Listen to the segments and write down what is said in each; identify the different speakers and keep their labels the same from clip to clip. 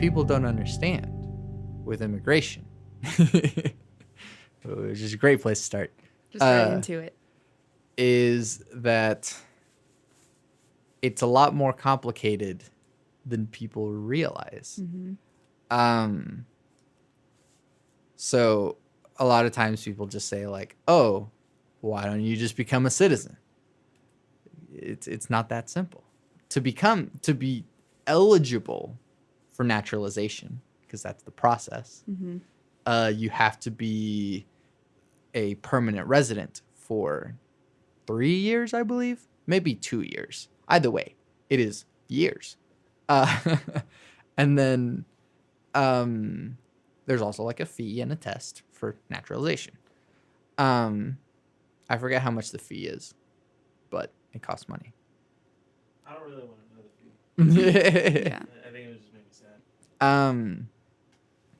Speaker 1: people don't understand with immigration, which is a great place to start,
Speaker 2: Just right into it.
Speaker 1: is that it's a lot more complicated than people realize. So a lot of times people just say like, oh, why don't you just become a citizen? It's not that simple. To be eligible for naturalization, because that's the process, you have to be a permanent resident for 3 years, I believe. Maybe 2 years. Either way, it is years. And then there's also like a fee and a test for naturalization. I forget how much the fee is, but it costs money.
Speaker 3: I don't really want to know the fee.
Speaker 2: Yeah.
Speaker 3: I think it would just make me sad.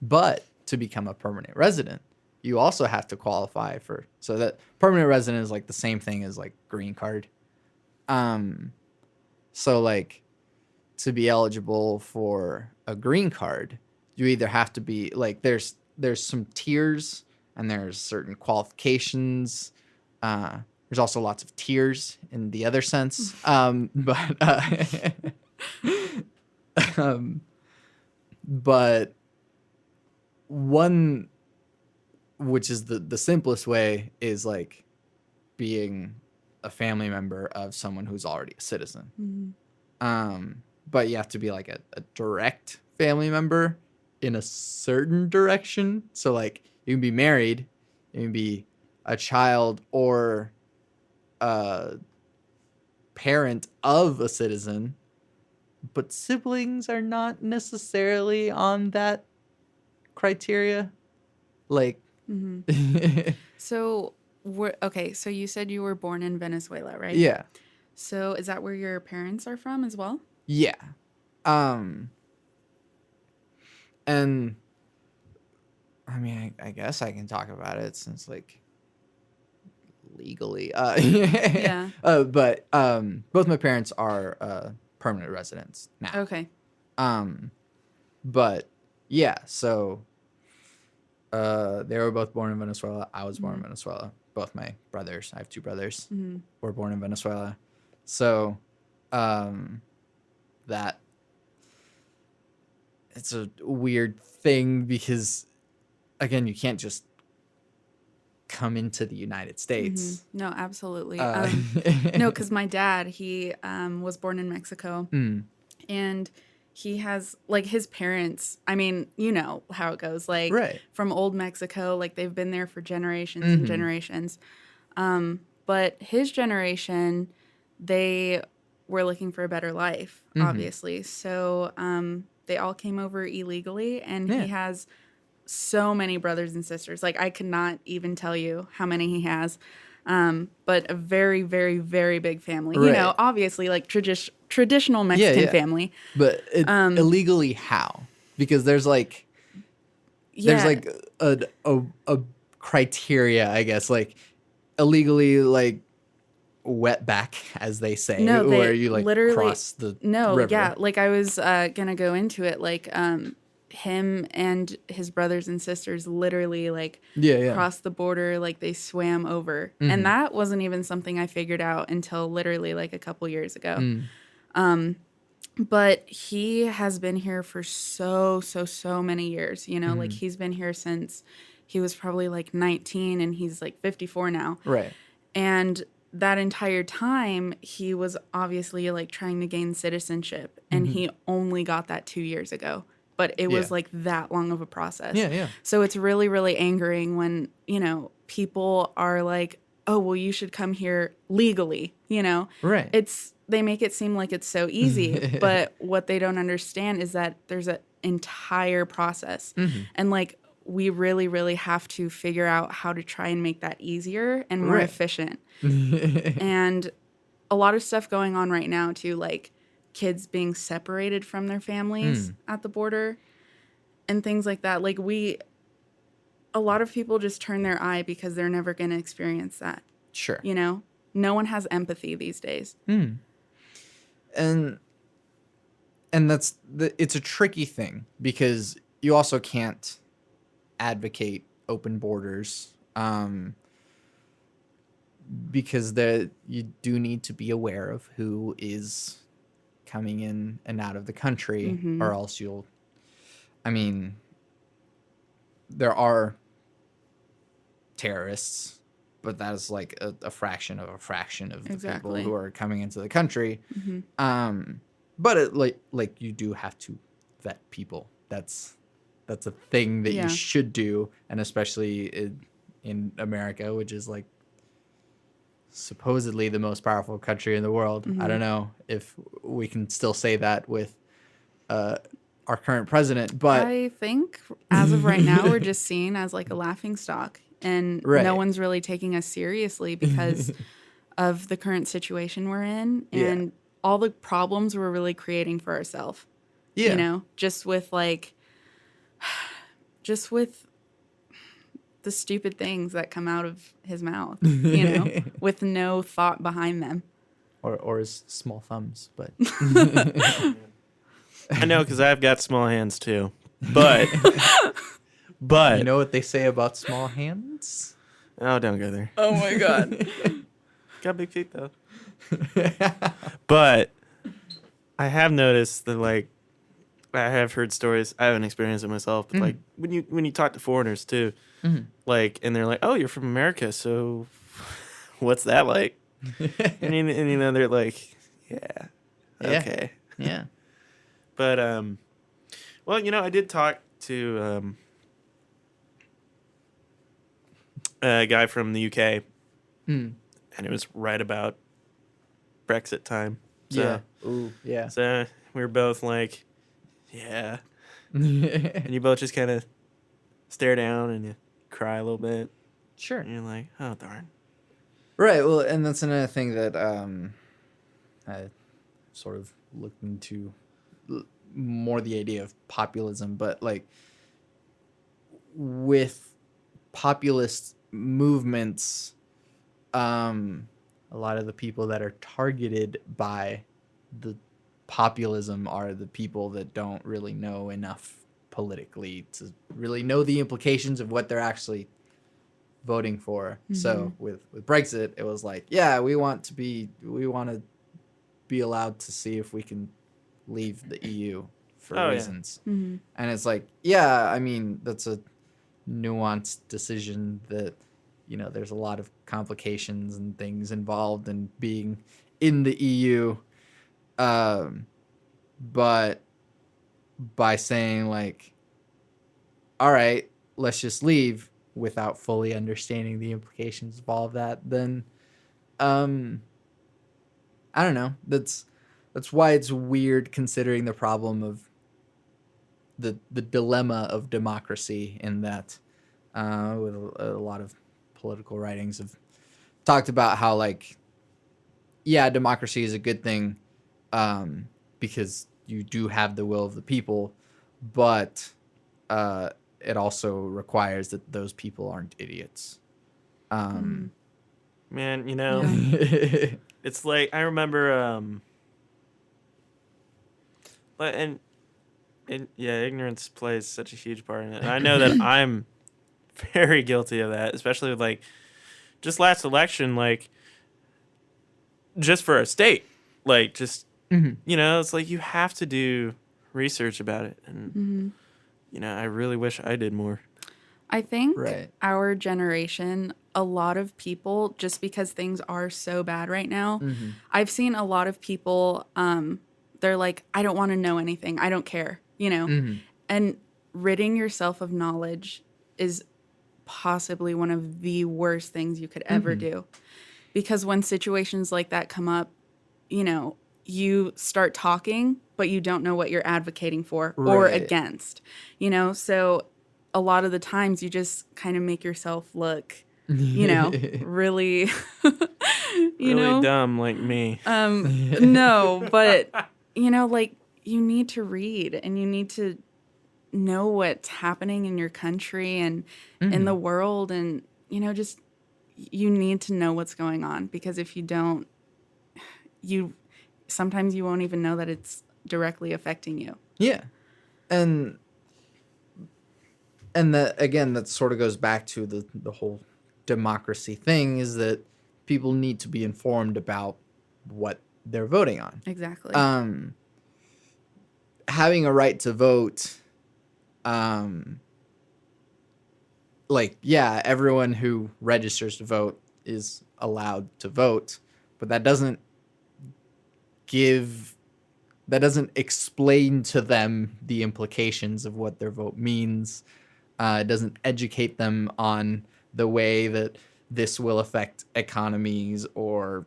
Speaker 1: But to become a permanent resident, you also have to qualify for, so that permanent resident is like the same thing as like green card. So like to be eligible for a green card, you either have to be like, there's some tiers and there's certain qualifications. There's also lots of tiers in the other sense. But one, which is the simplest way, is like being a family member of someone who's already a citizen. But you have to be like a direct family member in a certain direction. So like you can be married, you can be a child or a parent of a citizen, but siblings are not necessarily on that criteria. Like,
Speaker 2: So, so you said you were born in Venezuela, right?
Speaker 1: yeah.
Speaker 2: So is that where your parents are from as well?
Speaker 1: Yeah. And I mean, I guess I can talk about it since like legally,
Speaker 2: Yeah.
Speaker 1: But both my parents are permanent residents now.
Speaker 2: Okay.
Speaker 1: But yeah, so they were both born in Venezuela. I was born in Venezuela. Both my brothers, I have 2 brothers, were born in Venezuela. So that it's a weird thing because, again, you can't just come into the United States.
Speaker 2: No, absolutely. No, because my dad, he was born in Mexico, and he has like his parents. I mean, you know how it goes, like from old Mexico, like they've been there for generations and generations. But his generation, they were looking for a better life, obviously. So they all came over illegally, and he has so many brothers and sisters. Like I could not even tell you how many he has. But a very, very, very big family. You know, obviously like traditional Mexican family.
Speaker 1: But illegally how? Because there's like there's like a criteria, I guess, like illegally like wet back, as they say, where you like cross the river.
Speaker 2: Yeah, like I was gonna go into it, like him and his brothers and sisters literally like crossed the border, like they swam over, and that wasn't even something I figured out until literally like a couple years ago. But he has been here for so many years, you know, like he's been here since he was probably like 19 and he's like 54 now.
Speaker 1: Right.
Speaker 2: And that entire time, he was obviously like trying to gain citizenship, and he only got that 2 years ago. But it was like that long of a process.
Speaker 1: Yeah.
Speaker 2: So it's really, really angering when, you know, people are like, oh, well, you should come here legally, you know?
Speaker 1: Right.
Speaker 2: They make it seem like it's so easy, but what they don't understand is that there's an entire process. And like, we really, really have to figure out how to try and make that easier and more efficient. And a lot of stuff going on right now too, like kids being separated from their families at the border and things like that. Like a lot of people just turn their eye because they're never going to experience that.
Speaker 1: Sure.
Speaker 2: You know, no one has empathy these days.
Speaker 1: And it's a tricky thing because you also can't advocate open borders, because you do need to be aware of who is coming in and out of the country, or else there are terrorists, but that is like a fraction of the people who are coming into the country. But it, you do have to vet people. That's a thing that you should do, and especially in America, which is like supposedly the most powerful country in the world. I don't know if we can still say that with our current president, but
Speaker 2: I think as of right now, we're just seen as like a laughing stock, and no one's really taking us seriously because of the current situation we're in and all the problems we're really creating for ourselves. You know, just with the stupid things that come out of his mouth, you know, with no thought behind them.
Speaker 1: Or his small thumbs, but
Speaker 4: I know, because I've got small hands too. But
Speaker 1: you know what they say about small hands?
Speaker 4: Oh, don't go there.
Speaker 2: Oh my God.
Speaker 4: Got big feet though. But I have noticed that, like, I have heard stories. I haven't experienced it myself, but like when you talk to foreigners too, like, and they're like, "Oh, you're from America, so what's that like?" and you know, they're like, "Yeah, okay,
Speaker 1: yeah."
Speaker 4: But well, you know, I did talk to a guy from the UK, and it was right about Brexit time. So, So we were both like, yeah. And you both just kind of stare down and you cry a little bit.
Speaker 1: Sure.
Speaker 4: And you're like, oh, darn.
Speaker 1: Right. Well, and that's another thing that I sort of looked into more the idea of populism, but like with populist movements, a lot of the people that are targeted by the populism are the people that don't really know enough politically to really know the implications of what they're actually voting for. So with Brexit, it was like, yeah, we want to be allowed to see if we can leave the EU for reasons. And it's like, yeah, I mean, that's a nuanced decision that, you know, there's a lot of complications and things involved in being in the EU. But by saying like, all right, let's just leave without fully understanding the implications of all of that, then I don't know. That's why it's weird considering the problem of the dilemma of democracy, in that with a lot of political writings have talked about how, like, yeah, democracy is a good thing because you do have the will of the people, but it also requires that those people aren't idiots.
Speaker 4: Man, you know, it's like, I remember, and ignorance plays such a huge part in it. And I know that I'm very guilty of that, especially with, like, just last election, like, just for a state, like, just, you know, it's like you have to do research about it. And, you know, I really wish I did more.
Speaker 2: I think our generation, a lot of people, just because things are so bad right now, I've seen a lot of people, they're like, I don't want to know anything. I don't care, you know? And ridding yourself of knowledge is possibly one of the worst things you could ever do. Because when situations like that come up, you know, you start talking, but you don't know what you're advocating for or against, you know? So a lot of the times you just kind of make yourself look, you know, really, you know,
Speaker 4: dumb like me.
Speaker 2: No, but, you know, like, you need to read and you need to know what's happening in your country and in the world. And, you know, just, you need to know what's going on, because if you don't, sometimes you won't even know that it's directly affecting you.
Speaker 1: Yeah. And that, again, that sort of goes back to the whole democracy thing, is that people need to be informed about what they're voting on.
Speaker 2: Exactly.
Speaker 1: Having a right to vote, everyone who registers to vote is allowed to vote, but that doesn't explain to them the implications of what their vote means. It doesn't educate them on the way that this will affect economies or,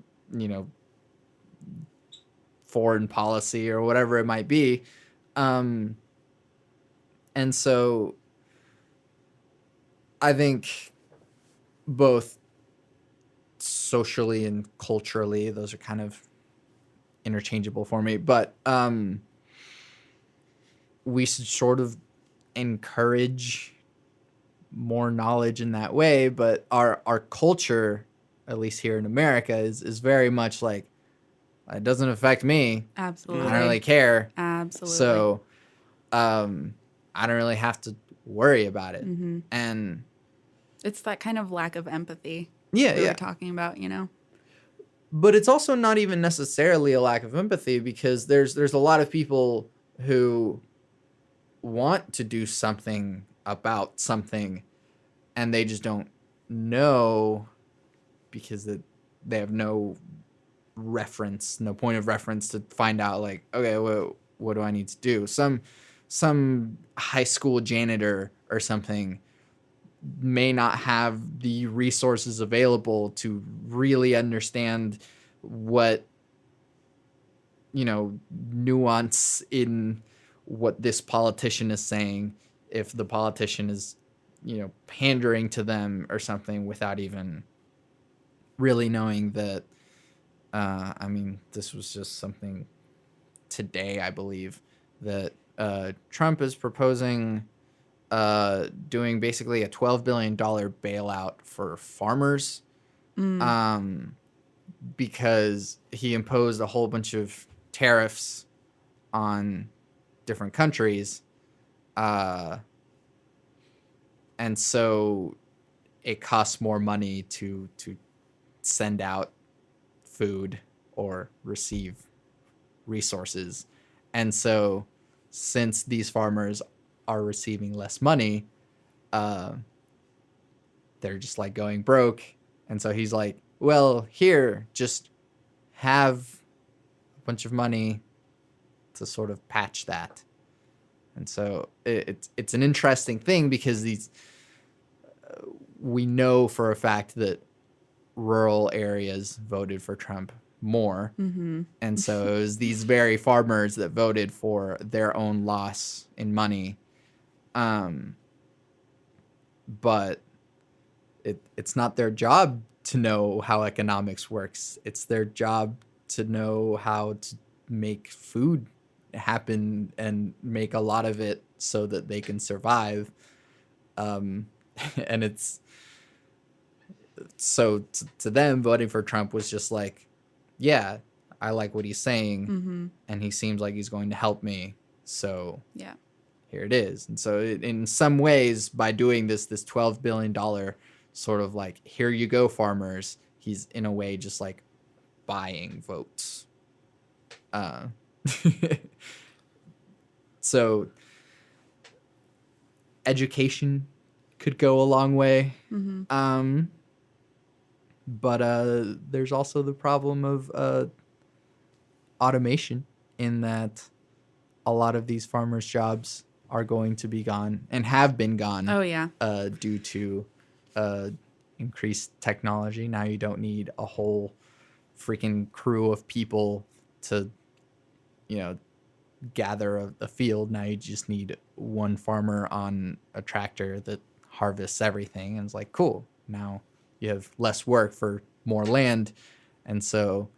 Speaker 1: foreign policy or whatever it might be. And so I think both socially and culturally, those are kind of interchangeable for me, but we should sort of encourage more knowledge in that way. But our culture, at least here in America, is very much like, it doesn't affect me.
Speaker 2: Absolutely.
Speaker 1: I don't really care.
Speaker 2: Absolutely.
Speaker 1: So I don't really have to worry about it.
Speaker 2: Mm-hmm.
Speaker 1: And
Speaker 2: it's that kind of lack of empathy
Speaker 1: that
Speaker 2: we're talking about,
Speaker 1: But it's also not even necessarily a lack of empathy, because there's a lot of people who want to do something about something, and they just don't know, because they have no point of reference to find out, like, okay, what do I need to do? Some high school janitor or something may not have the resources available to really understand what, nuance in what this politician is saying, if the politician is, pandering to them or something, without even really knowing that. This was just something today, I believe, that Trump is proposing doing basically a $12 billion bailout for farmers, because he imposed a whole bunch of tariffs on different countries. And so it costs more money to send out food or receive resources. And so since these farmers are receiving less money, they're just like going broke. And so he's like, well, here, just have a bunch of money to sort of patch that. And so it's an interesting thing, because we know for a fact that rural areas voted for Trump more. Mm-hmm. And so it was these very farmers that voted for their own loss in money. But it's not their job to know how economics works. It's their job to know how to make food happen and make a lot of it so that they can survive. And it's so to them, voting for Trump was just like, yeah, I like what he's saying, mm-hmm. and he seems like he's going to help me. So yeah, here it is. And so in some ways, by doing this $12 billion sort of like, here you go, farmers, he's in a way just like buying votes. So education could go a long way. Mm-hmm. But there's also the problem of automation, in that a lot of these farmers' jobs are going to be gone and have been gone.
Speaker 2: Oh, yeah.
Speaker 1: Due to increased technology. Now you don't need a whole freaking crew of people to, gather a field. Now you just need one farmer on a tractor that harvests everything. And it's like, cool. Now you have less work for more land. And so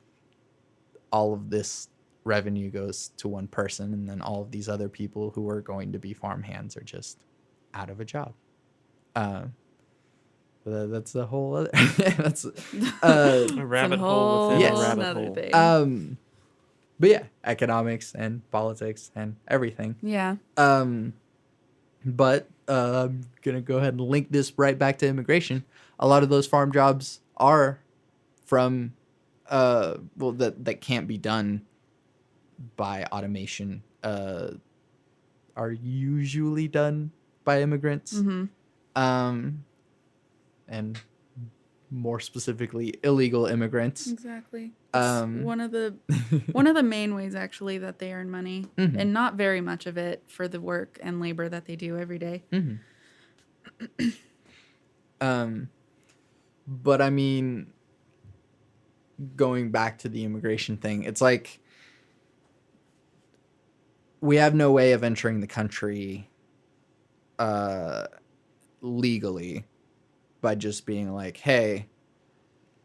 Speaker 1: all of this revenue goes to one person, and then all of these other people who are going to be farm hands are just out of a job. That's the whole other that's
Speaker 4: a rabbit hole within a rabbit hole.
Speaker 2: Thing.
Speaker 1: But yeah, economics and politics and everything.
Speaker 2: Yeah.
Speaker 1: But I'm gonna go ahead and link this right back to immigration. A lot of those farm jobs are from that can't be done by automation. Are usually done by immigrants. And more specifically illegal immigrants.
Speaker 2: Exactly. One of the main ways actually that they earn money, and not very much of it for the work and labor that they do every day.
Speaker 1: But I mean, going back to the immigration thing, it's like we have no way of entering the country legally by just being like, hey,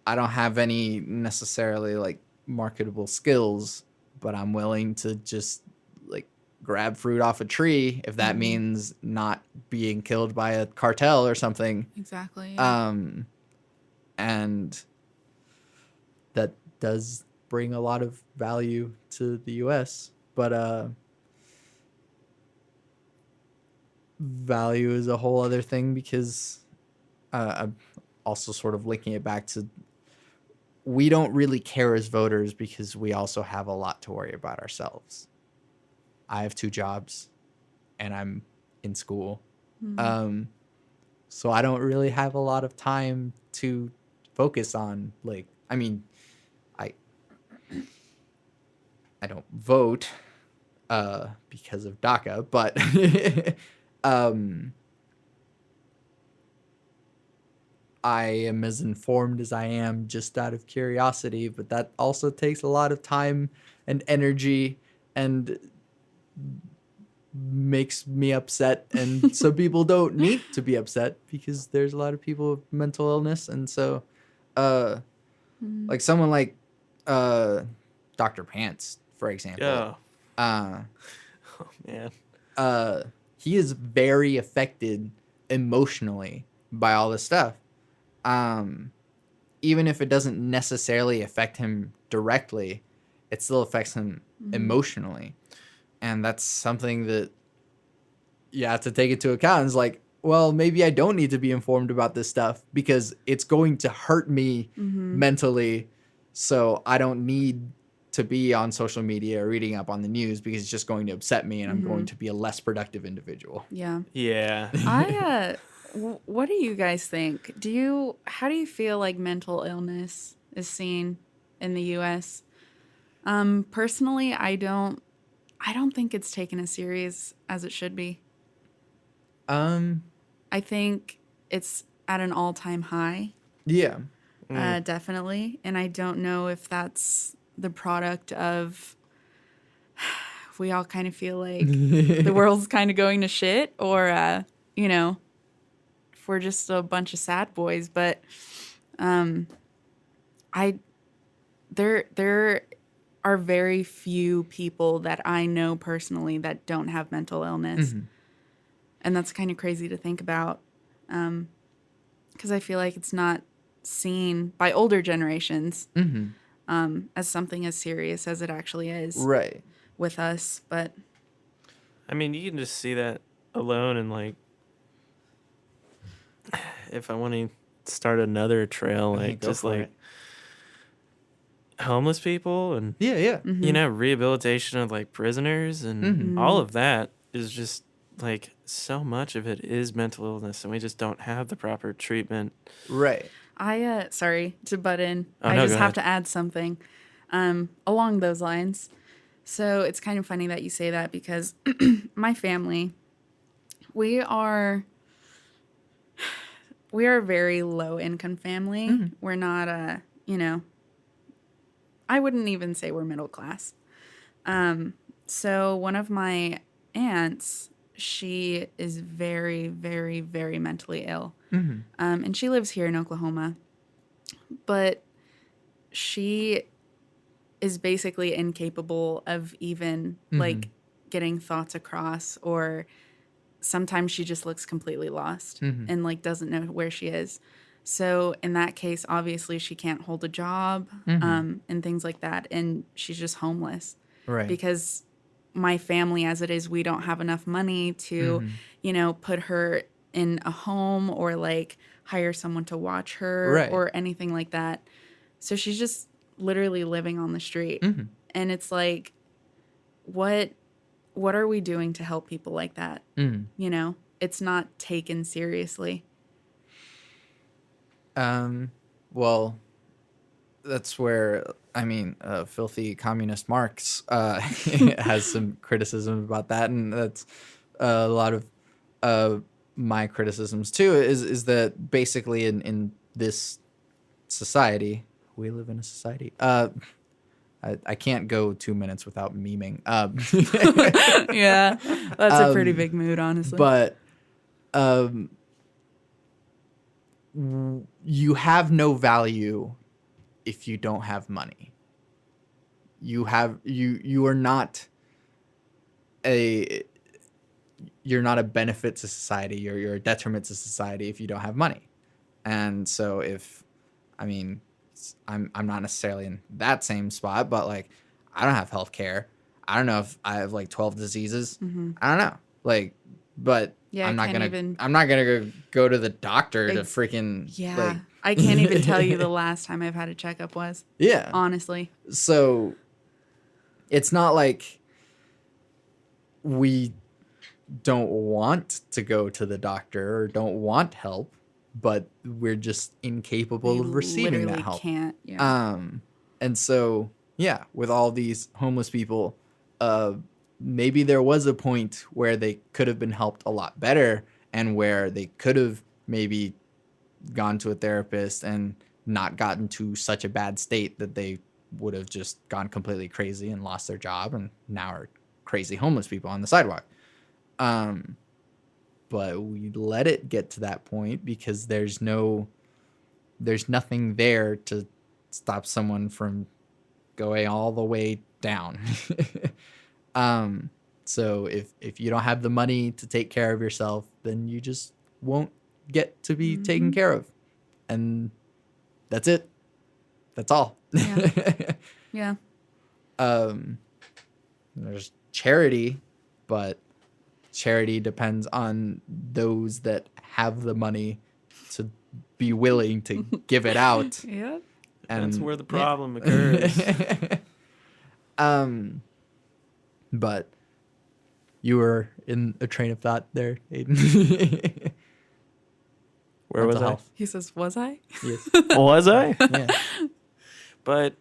Speaker 1: I don't have any necessarily like marketable skills, but I'm willing to just like grab fruit off a tree if that means not being killed by a cartel or something.
Speaker 2: Exactly. Yeah.
Speaker 1: And that does bring a lot of value to the US, but value is a whole other thing because I'm also sort of linking it back to we don't really care as voters because we also have a lot to worry about ourselves. I have 2 jobs and I'm in school. So I don't really have a lot of time to focus on, like, I mean, I don't vote because of DACA, but I am as informed as I am just out of curiosity, but that also takes a lot of time and energy and makes me upset. And some people don't need to be upset because there's a lot of people with mental illness. And so, like someone like Dr. Pants, for example.
Speaker 4: Oh, man.
Speaker 1: He is very affected emotionally by all this stuff. Even if it doesn't necessarily affect him directly, it still affects him emotionally. And that's something that you have to take into account. It's like, well, maybe I don't need to be informed about this stuff because it's going to hurt me mentally. So I don't need to be on social media or reading up on the news because it's just going to upset me and I'm going to be a less productive individual.
Speaker 2: Yeah.
Speaker 4: Yeah.
Speaker 2: What do you guys think? How do you feel like mental illness is seen in the US? Personally, I don't think it's taken as serious as it should be. I think it's at an all-time high.
Speaker 1: Yeah.
Speaker 2: Definitely. And I don't know if that's the product of we all kind of feel like the world's kind of going to shit, or you know, if we're just a bunch of sad boys. But there are very few people that I know personally that don't have mental illness. And that's kind of crazy to think about, because I feel like it's not seen by older generations as something as serious as it actually is with us. But
Speaker 4: I mean, you can just see that alone, and like, if I want to start another trail, like just like homeless people and you know, rehabilitation of like prisoners and all of that is just like so much of it is mental illness, and we just don't have the proper treatment.
Speaker 2: I sorry to butt in.
Speaker 4: Oh,
Speaker 2: I
Speaker 4: no,
Speaker 2: just
Speaker 4: go
Speaker 2: have
Speaker 4: ahead.
Speaker 2: to add something along those lines. So it's kind of funny that you say that because my family, we are a very low income family. We're not you know, I wouldn't even say we're middle class. So one of my aunts, she is very, very, very mentally ill. And she lives here in Oklahoma. But she is basically incapable of even like getting thoughts across, or sometimes she just looks completely lost and like doesn't know where she is. So in that case, obviously she can't hold a job and things like that, and she's just homeless.
Speaker 1: Right.
Speaker 2: Because my family as it is, we don't have enough money to, you know, put her in a home or like hire someone to watch her or anything like that. So she's just literally living on the street. And it's like, what are we doing to help people like that? You know, it's not taken seriously.
Speaker 1: Well, that's where, I mean, filthy communist Marx has some criticism about that, and that's a lot of my criticisms too. Is that basically in this society, we live in a society. I can't go 2 minutes without memeing.
Speaker 2: Yeah, that's a pretty big mood, honestly.
Speaker 1: But you have no value if you don't have money. You are not a benefit to society. You're a detriment to society if you don't have money. And so I'm not necessarily in that same spot, but like I don't have health care. I don't know if I have like 12 diseases. I don't know. Like, but
Speaker 2: yeah,
Speaker 1: I'm not gonna go to the doctor to freaking like,
Speaker 2: I can't even tell you the last time I've had a checkup was.
Speaker 1: Yeah.
Speaker 2: Honestly.
Speaker 1: So it's not like we don't want to go to the doctor or don't want help, but we're just incapable of receiving that help.
Speaker 2: Can't. Yeah.
Speaker 1: And so, yeah, with all these homeless people, maybe there was a point where they could have been helped a lot better and where they could have maybe gone to a therapist and not gotten to such a bad state that they would have just gone completely crazy and lost their job and now are crazy homeless people on the sidewalk. But we let it get to that point because there's nothing there to stop someone from going all the way down. So if you don't have the money to take care of yourself, then you just won't get to be taken care of. And that's it. That's all.
Speaker 2: Yeah.
Speaker 1: There's charity, but charity depends on those that have the money to be willing to give it out.
Speaker 2: Yeah.
Speaker 1: And
Speaker 4: that's where the problem occurs.
Speaker 1: But you were in a train of thought there, Aidan.
Speaker 4: Where was I?
Speaker 2: He says, was I?
Speaker 1: Yes.
Speaker 4: Was I?
Speaker 1: Yeah.
Speaker 4: But,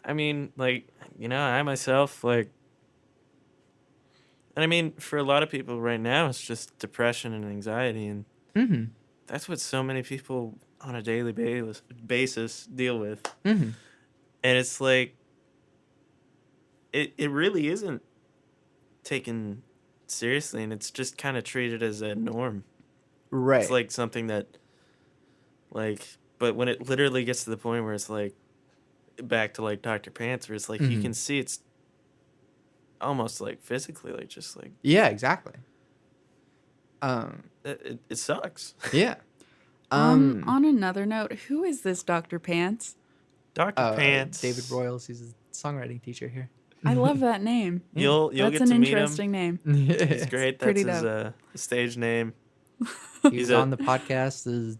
Speaker 4: I mean, like, you know, I myself, like, and I mean, for a lot of people right now, it's just depression and anxiety. And that's what so many people on a daily basis deal with. And it's like, it really isn't taken seriously. And it's just kind of treated as a norm.
Speaker 1: Right.
Speaker 4: It's like something that, like, but when it literally gets to the point where it's like, back to like Dr. Pants, where it's like, you can see it's almost like physically, like just like,
Speaker 1: yeah, exactly.
Speaker 4: It sucks.
Speaker 1: Yeah.
Speaker 2: On another note, who is this Dr. Pants?
Speaker 4: Dr. Pants.
Speaker 1: David Royals. He's a songwriting teacher here.
Speaker 2: I love that name.
Speaker 4: You'll
Speaker 2: That's
Speaker 4: get to
Speaker 2: an
Speaker 4: meet him.
Speaker 2: interesting name.
Speaker 4: He's great. That's
Speaker 2: pretty
Speaker 4: his stage name.
Speaker 1: He's on the podcast a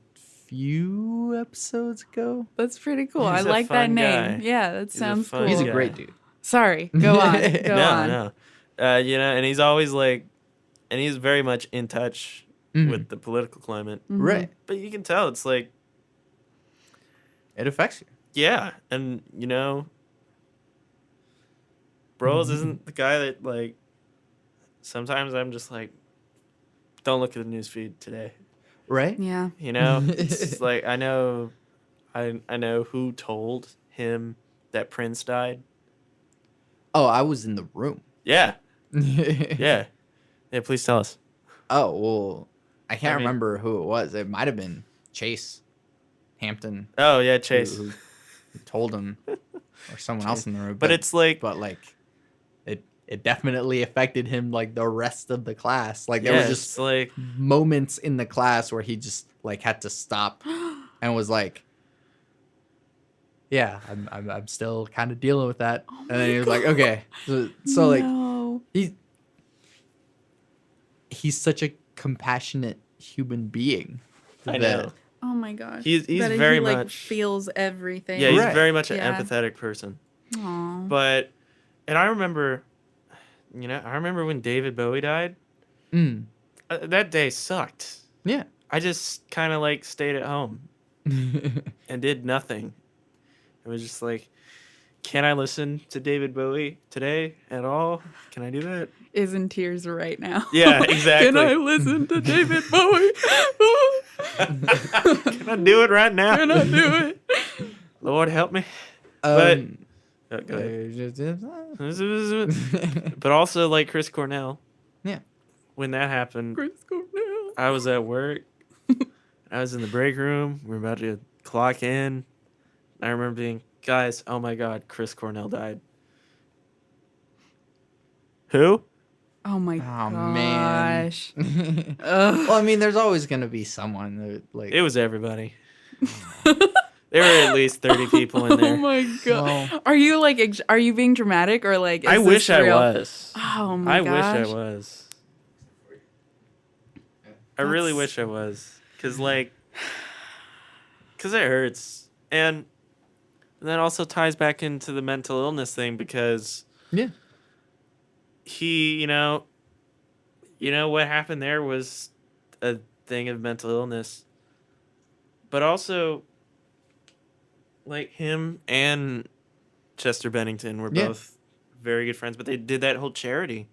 Speaker 1: few episodes ago.
Speaker 2: That's pretty cool. I
Speaker 4: He's a
Speaker 2: like that
Speaker 4: fun
Speaker 2: name.
Speaker 4: guy.
Speaker 2: Yeah, that sounds cool.
Speaker 1: He's a great dude.
Speaker 2: Sorry, go on. Go on.
Speaker 4: No. You know, and he's always like, and he's very much in touch with the political climate.
Speaker 1: Right.
Speaker 4: But you can tell it's like,
Speaker 1: it affects you.
Speaker 4: yeah. And, you know, Bros isn't the guy that, like, sometimes I'm just like, don't look at the news feed today.
Speaker 1: Right?
Speaker 2: Yeah.
Speaker 4: You know, it's like, I know who told him that Prince died.
Speaker 1: Oh, I was in the room.
Speaker 4: Yeah. Yeah. Yeah, please tell us.
Speaker 1: Oh, well, I can't remember who it was. It might have been Chase Hampton.
Speaker 4: Oh, yeah, Chase.
Speaker 1: Who told him, or someone else in the room.
Speaker 4: But it's like...
Speaker 1: But, like, it definitely affected him, like, the rest of the class. Like, there was just
Speaker 4: like
Speaker 1: moments in the class where he just, like, had to stop and was like, yeah, I'm still kind of dealing with that. Oh, and then he was like, okay, so like he's such a compassionate human being.
Speaker 4: I know.
Speaker 2: Oh my gosh.
Speaker 4: He's
Speaker 2: that
Speaker 4: very
Speaker 2: he, like,
Speaker 4: much
Speaker 2: feels everything.
Speaker 4: Yeah, he's very much an empathetic person.
Speaker 2: Aww.
Speaker 4: And I remember, when David Bowie died. That day sucked.
Speaker 1: Yeah.
Speaker 4: I just kind of like stayed at home and did nothing. It was just like, can I listen to David Bowie today at all? Can I do that?
Speaker 2: Is in tears right now.
Speaker 4: Yeah, exactly.
Speaker 2: Can I listen to David Bowie?
Speaker 4: Can I do it right now?
Speaker 2: Can I do it?
Speaker 4: Lord help me. But go ahead. But also like Chris Cornell.
Speaker 1: Yeah.
Speaker 4: When that happened,
Speaker 2: Chris Cornell.
Speaker 4: I was at work. I was in the break room. We were about to clock in. I remember being, guys, oh my God, Chris Cornell died. Who?
Speaker 2: Oh my gosh.
Speaker 1: Man. Well, I mean, there's always gonna be someone that, like.
Speaker 4: It was everybody. There were at least 30 people in there.
Speaker 2: Oh my God. Well, are you being dramatic or like?
Speaker 4: I wish I was.
Speaker 2: Oh my gosh.
Speaker 4: I wish I was. I really wish I was, cause it hurts, and that also ties back into the mental illness thing because he, what happened there was a thing of mental illness, but also like him and Chester Bennington were both very good friends, but they did that whole charity.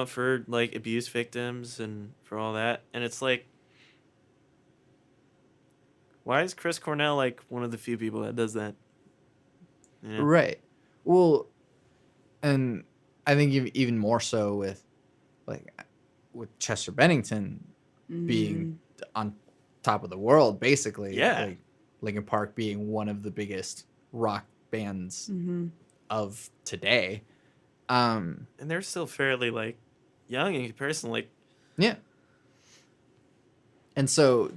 Speaker 4: For like abuse victims and for all that. And it's like, why is Chris Cornell like one of the few people that does that?
Speaker 1: Right. Well, and I think even more so with Chester Bennington being on top of the world, basically.
Speaker 4: Yeah.
Speaker 1: Like Linkin Park being one of the biggest rock bands of today.
Speaker 4: And they're still fairly like young in comparison, like
Speaker 1: and so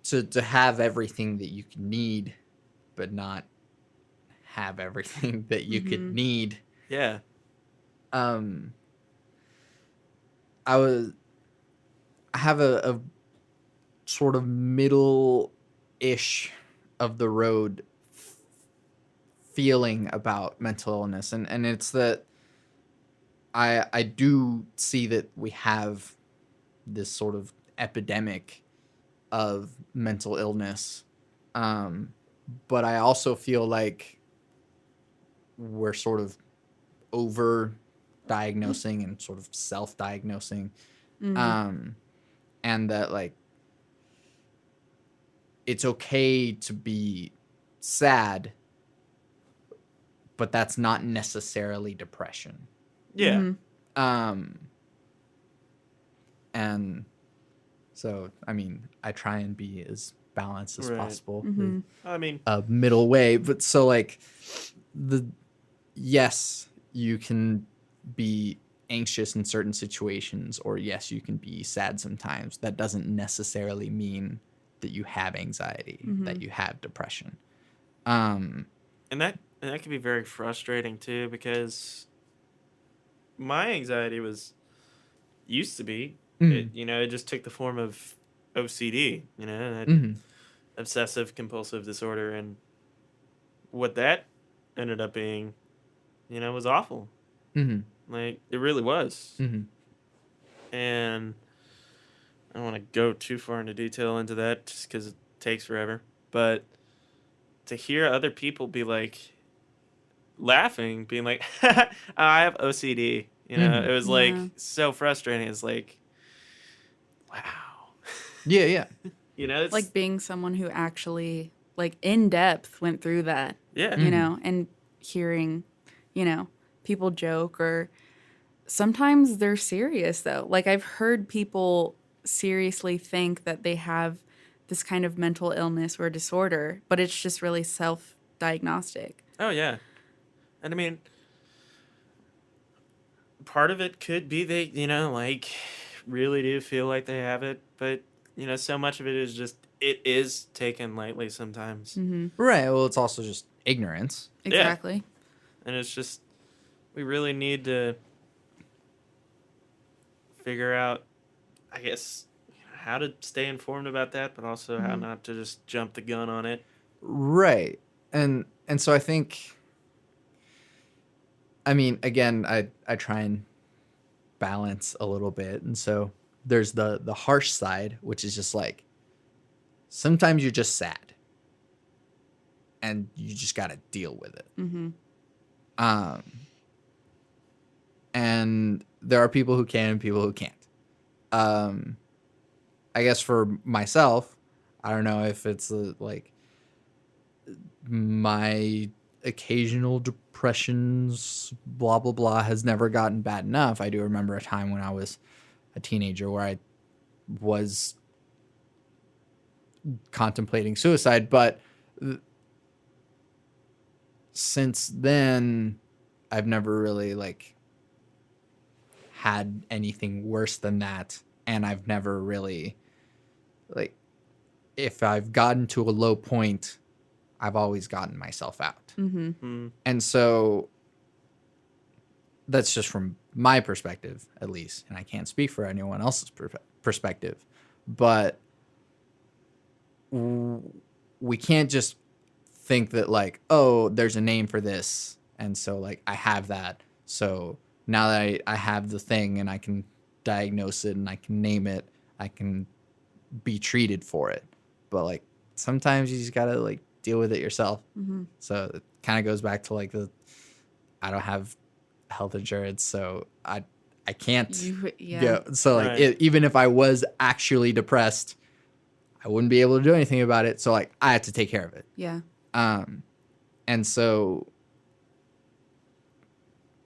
Speaker 1: to have everything that you can need, but not have everything that you could need.
Speaker 4: Yeah.
Speaker 1: I have a sort of middle-ish of the road feeling about mental illness, and it's that I do see that we have this sort of epidemic of mental illness, but I also feel like we're sort of over diagnosing and sort of self-diagnosing, and that like it's okay to be sad, but that's not necessarily depression.
Speaker 4: Yeah.
Speaker 1: And so, I mean, I try and be as balanced as possible.
Speaker 4: I mean,
Speaker 1: a middle way, but so like yes, you can be anxious in certain situations, or yes, you can be sad sometimes. That doesn't necessarily mean that you have anxiety, that you have depression.
Speaker 4: And that can be very frustrating too, because my anxiety used to be, it just took the form of OCD, obsessive compulsive disorder, and what that ended up being, was awful. Like, it really was. And I don't want to go too far into detail into that just because it takes forever, but to hear other people be like laughing, being like, I have OCD, it was like so frustrating. It's like, wow.
Speaker 1: Yeah.
Speaker 2: It's like being someone who actually like in depth went through that.
Speaker 4: Yeah.
Speaker 2: And hearing, people joke, or sometimes they're serious though. Like I've heard people seriously think that they have this kind of mental illness or disorder, but it's just really self-diagnostic.
Speaker 4: Oh yeah. And I mean, part of it could be they, like really do feel like they have it, but so much of it is just it is taken lightly sometimes.
Speaker 2: Mm-hmm.
Speaker 1: Right. Well, it's also just ignorance.
Speaker 2: Exactly.
Speaker 4: Yeah. And it's just, we really need to figure out, I guess, how to stay informed about that, but also how not to just jump the gun on it.
Speaker 1: Right. And so I think, I mean, again, I try and balance a little bit. And so there's the harsh side, which is just like, sometimes you're just sad and you just got to deal with it.
Speaker 2: Mm-hmm.
Speaker 1: And there are people who can and people who can't. I guess for myself, I don't know if it's like my occasional depressions, blah, blah, blah, has never gotten bad enough. I do remember a time when I was a teenager where I was contemplating suicide, but since then, I've never really like had anything worse than that, and I've never really like, if I've gotten to a low point, I've always gotten myself out.
Speaker 2: Mm-hmm.
Speaker 1: And so that's just from my perspective, at least, and I can't speak for anyone else's perspective, but we can't just think that like, oh, there's a name for this, and so like I have that, so now that I have the thing and I can diagnose it and I can name it, I can be treated for it. But like sometimes you just gotta like deal with it yourself.
Speaker 2: Mm-hmm.
Speaker 1: So it kind of goes back to like I don't have health insurance, so I can't go. So like even if I was actually depressed, I wouldn't be able to do anything about it. So like I had to take care of it.
Speaker 2: Yeah.
Speaker 1: And so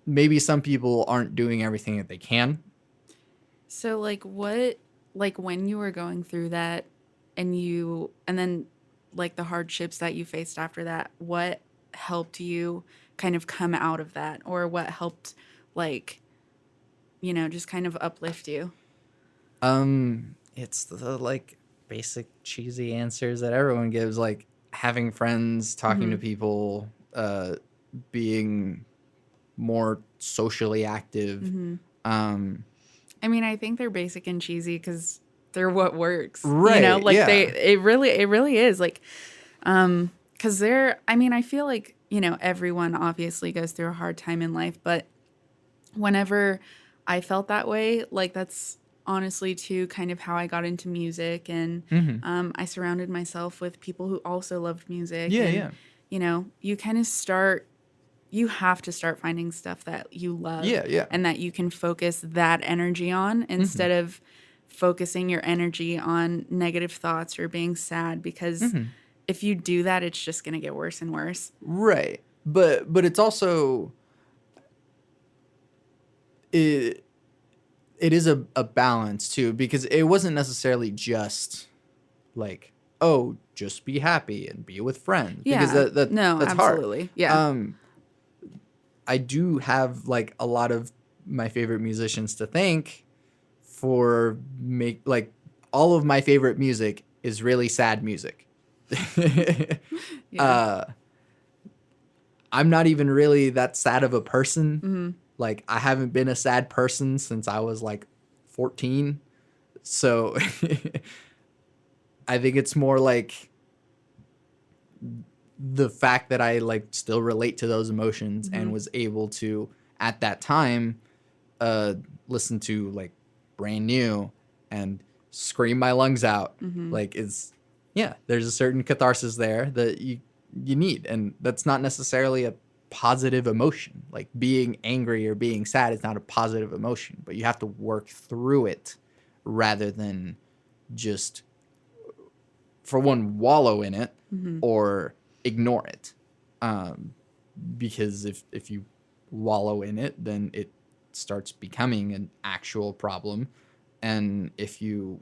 Speaker 1: maybe some people aren't doing everything that they can.
Speaker 2: So like when you were going through that and then like the hardships that you faced after that, what helped you kind of come out of that, or what helped like, just kind of uplift you?
Speaker 1: It's the like basic cheesy answers that everyone gives, like having friends, talking to people, being more socially active.
Speaker 2: I mean, I think they're basic and cheesy because they're what works,
Speaker 1: right?
Speaker 2: It really is like, because I feel like, everyone obviously goes through a hard time in life, but whenever I felt that way, like that's honestly too kind of how I got into music, and I surrounded myself with people who also loved music. You kind of you have to start finding stuff that you love, and that you can focus that energy on instead of focusing your energy on negative thoughts or being sad, because if you do that, it's just going to get worse and worse.
Speaker 1: Right. But it's also it is a balance too, because it wasn't necessarily just like, oh, just be happy and be with friends.
Speaker 2: Yeah.
Speaker 1: Because that's
Speaker 2: absolutely
Speaker 1: hard.
Speaker 2: Yeah.
Speaker 1: I do have like a lot of my favorite musicians to thank for like all of my favorite music is really sad music. I'm not even really that sad of a person. Like I haven't been a sad person since I was like 14. So I think it's more like the fact that I like still relate to those emotions and was able to at that time listen to like Brand New and scream my lungs out. Like there's a certain catharsis there that you need, and that's not necessarily a positive emotion. Like being angry or being sad is not a positive emotion, but you have to work through it rather than just, for one, wallow in it or ignore it. Because if you wallow in it, then it starts becoming an actual problem. And if you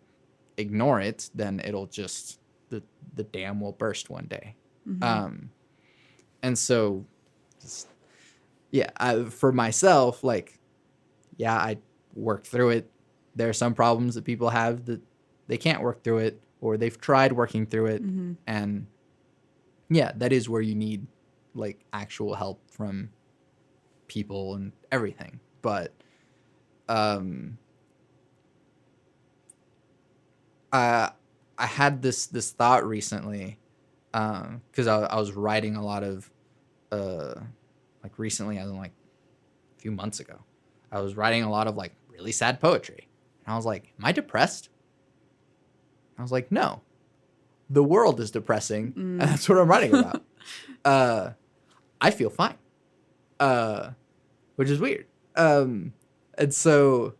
Speaker 1: ignore it, then it'll just, the dam will burst one day. And so, for myself, like, I work through it. There are some problems that people have that they can't work through it, or they've tried working through it. And yeah, that is where you need like actual help from people and everything. But I had this thought recently, because I was writing a lot of like recently, as in like a few months ago, I was writing a lot of like really sad poetry, and I was like, am I depressed? I was like, no, the world is depressing, and that's what I'm writing about. I feel fine, which is weird. And so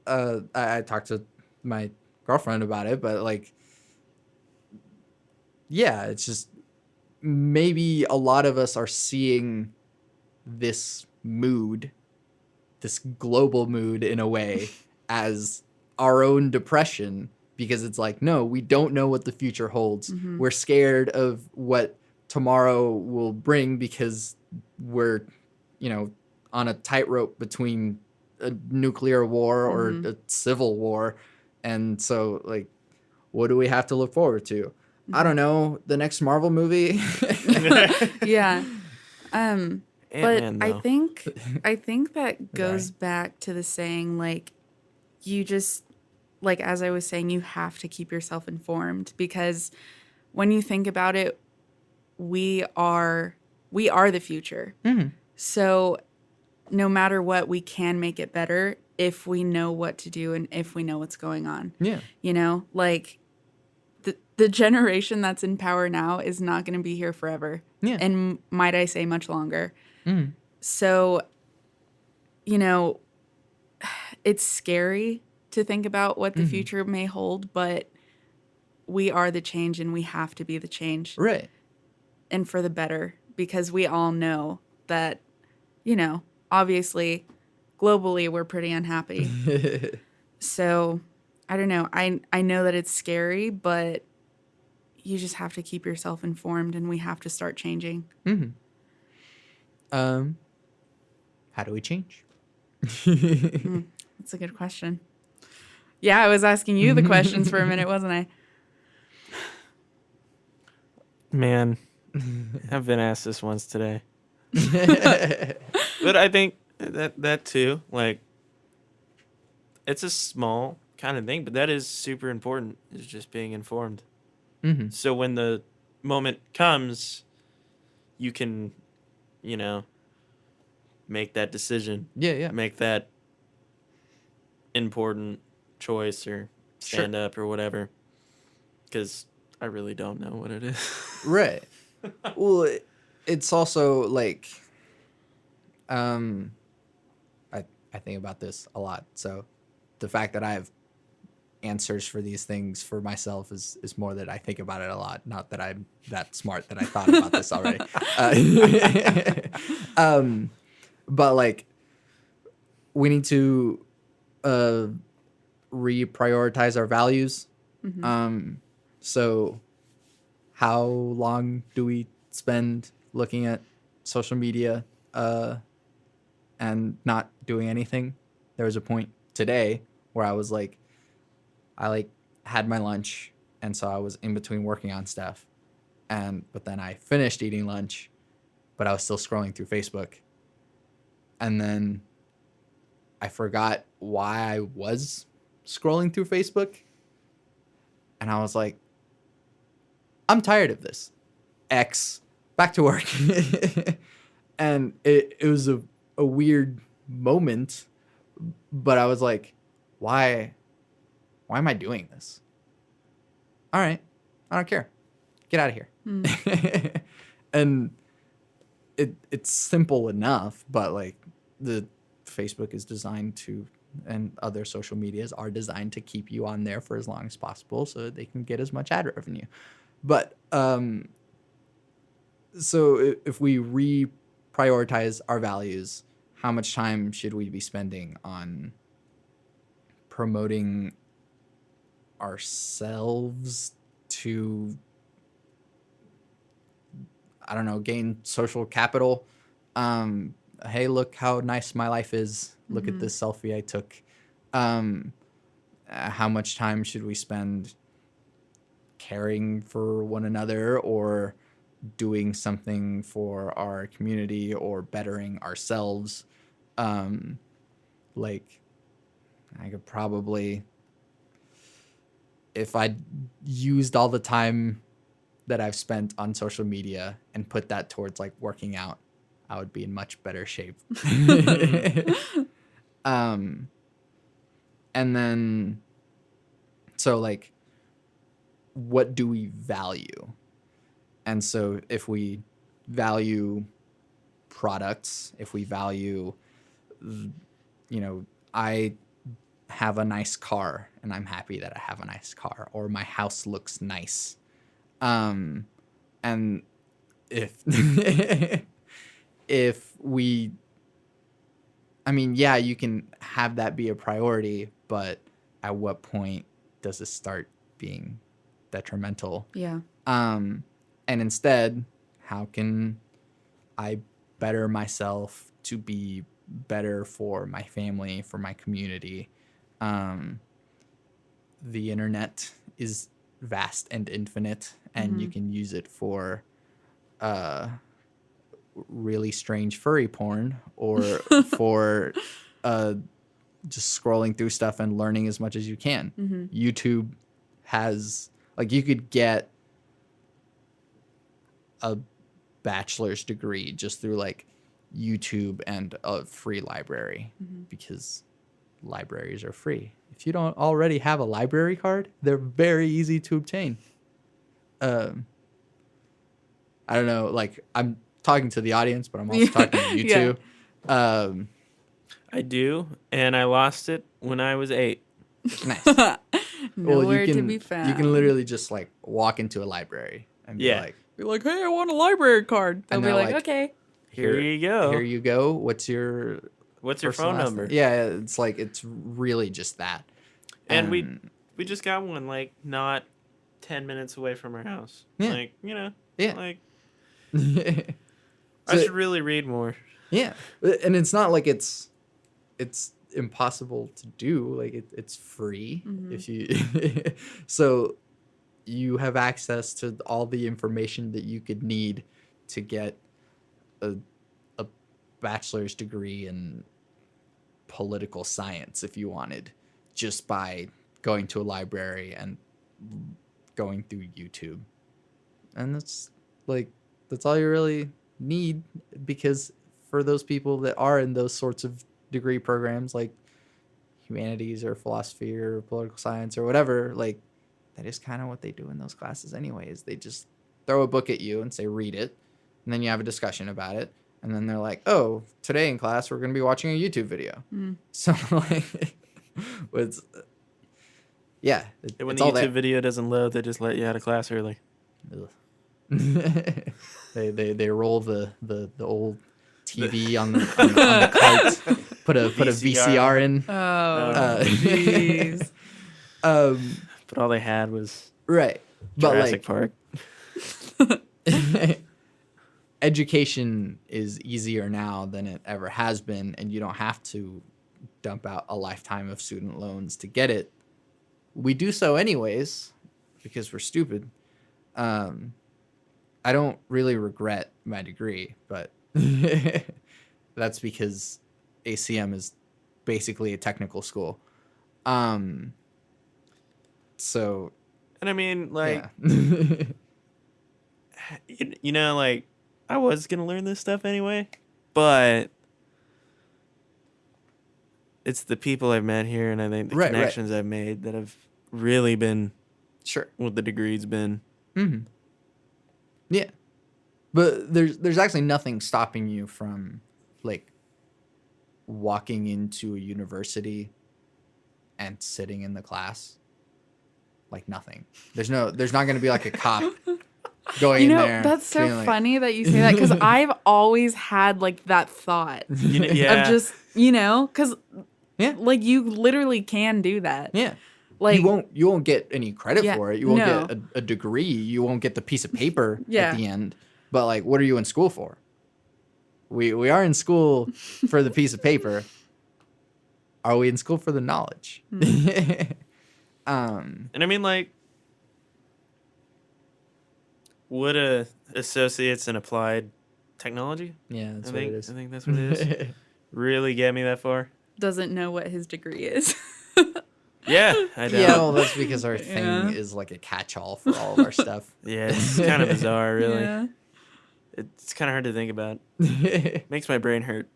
Speaker 1: I talked to my girlfriend about it, but like, yeah, it's just maybe a lot of us are seeing this mood, this global mood in a way, as our own depression, because it's like, no, we don't know what the future holds. We're scared of what tomorrow will bring because we're, on a tightrope between a nuclear war or a civil war. And so, like, what do we have to look forward to? I don't know, the next Marvel movie.
Speaker 2: Yeah.
Speaker 4: Ant-Man,
Speaker 2: but
Speaker 4: though.
Speaker 2: I think that goes back to the saying, like, you just, like, as I was saying, you have to keep yourself informed, because when you think about it, we are the future. So no matter what, we can make it better if we know what to do and if we know what's going on.
Speaker 1: Yeah.
Speaker 2: Like the generation that's in power now is not going to be here forever.
Speaker 1: Yeah.
Speaker 2: And might I say much longer. So, it's scary to think about what the future may hold, but we are the change and we have to be the change.
Speaker 1: Right.
Speaker 2: And for the better, because we all know that, obviously, globally, we're pretty unhappy. So, I don't know. I know that it's scary, but you just have to keep yourself informed, and we have to start changing.
Speaker 1: How do we change?
Speaker 2: That's a good question. Yeah, I was asking you the questions for a minute, wasn't I?
Speaker 4: Man, I've been asked this once today. But I think that too, like, it's a small kind of thing, but that is super important, is just being informed. So when the moment comes, you can, make that decision.
Speaker 1: Yeah.
Speaker 4: Make that important choice or stand up or whatever. Because I really don't know what it is.
Speaker 1: Right. Well, it's also like, I think about this a lot. So the fact that I have answers for these things for myself is more that I think about it a lot. Not that I'm that smart that I thought about this already. But like, we need to reprioritize our values. So how long do we spend looking at social media and not doing anything? There was a point today where I was like, I had my lunch, and so I was in between working on stuff, but then I finished eating lunch, but I was still scrolling through Facebook, and then I forgot why I was scrolling through Facebook, and I was like, I'm tired of this. X, back to work. And it was a weird moment, but I was like, why am I doing this? All right, I don't care. Get out of here. And it's simple enough, but like, the Facebook is designed to, and other social medias are designed to keep you on there for as long as possible so that they can get as much ad revenue. But so if we reprioritize our values, how much time should we be spending on promoting ourselves to, I don't know, gain social capital? Hey, look how nice my life is. Look at this selfie I took. How much time should we spend caring for one another or doing something for our community or bettering ourselves. Like I could probably, if I used all the time that I've spent on social media and put that towards like working out, I would be in much better shape. And then, so like, what do we value? And so if we value products, if we value, you know, I have a nice car and I'm happy that I have a nice car, or my house looks nice. And if, if we, I mean, yeah, you can have that be a priority, but at what point does it start being detrimental?
Speaker 2: Yeah.
Speaker 1: And instead, how can I better myself to be better for my family, for my community? The internet is vast and infinite, and you can use it for really strange furry porn, or for just scrolling through stuff and learning as much as you can. YouTube has, like, you could get a bachelor's degree just through like YouTube and a free library, because libraries are free. If you don't already have a library card, they're very easy to obtain. I don't know, like, I'm talking to the audience, but I'm also talking to you too.
Speaker 4: I do, and I lost it when I was 8.
Speaker 1: Nice.
Speaker 2: Nowhere to be found.
Speaker 1: You can literally just like walk into a library and be like,
Speaker 2: hey, I want a library card. They'll be like, okay.
Speaker 4: Here you go.
Speaker 1: Here you go. What's your
Speaker 4: phone number?
Speaker 1: Yeah, it's like, it's really just that.
Speaker 4: And we just got one like not 10 minutes away from our house.
Speaker 1: Yeah.
Speaker 4: Like, you know.
Speaker 1: Yeah.
Speaker 4: Like,
Speaker 1: So,
Speaker 4: I should really read more.
Speaker 1: Yeah. And it's not like it's impossible to do. Like, it's free if you so you have access to all the information that you could need to get a bachelor's degree in political science if you wanted, just by going to a library and going through YouTube. And that's all you really need, because for those people that are in those sorts of degree programs like humanities or philosophy or political science or whatever, like, that is kind of what they do in those classes anyways. They just throw a book at you and say, read it, and then you have a discussion about it, and then they're like, oh, today in class we're going to be watching a YouTube video. So like, it's when
Speaker 4: the YouTube video doesn't load, they just let you out of class early.
Speaker 1: They roll the old TV on the cart, put a VCR in.
Speaker 2: Oh, jeez.
Speaker 4: But all they had was
Speaker 1: right,
Speaker 4: Jurassic Park.
Speaker 1: Education is easier now than it ever has been, and you don't have to dump out a lifetime of student loans to get it. We do so anyways because we're stupid. I don't really regret my degree, but that's because ACM is basically a technical school. So,
Speaker 4: and I mean, like,
Speaker 1: yeah.
Speaker 4: you know, like, I was gonna learn this stuff anyway, but it's the people I've met here, and I think the connections I've made that have really been what the degree's been.
Speaker 1: Yeah, but there's actually nothing stopping you from like walking into a university and sitting in the class. Like, nothing. There's not going to be like a cop going in there.
Speaker 2: That's so funny that you say that, because I've always had like that thought of just, because like, you literally can do that.
Speaker 1: Yeah.
Speaker 2: Like,
Speaker 1: you won't get any credit for it. You won't get a degree. You won't get the piece of paper at the end. But like, what are you in school for? We are in school for the piece of paper. Are we in school for the knowledge?
Speaker 4: And I mean, like, Would a associates in applied technology?
Speaker 1: Yeah, that's what it is.
Speaker 4: I think that's what it is. Really get me that far?
Speaker 2: Doesn't know what his degree is.
Speaker 4: Yeah, I don't.
Speaker 1: Yeah, well, that's because our thing is like a catch-all for all of our stuff.
Speaker 4: Yeah, it's kind of bizarre, really.
Speaker 2: Yeah.
Speaker 4: It's kind of hard to think about. Makes my brain hurt.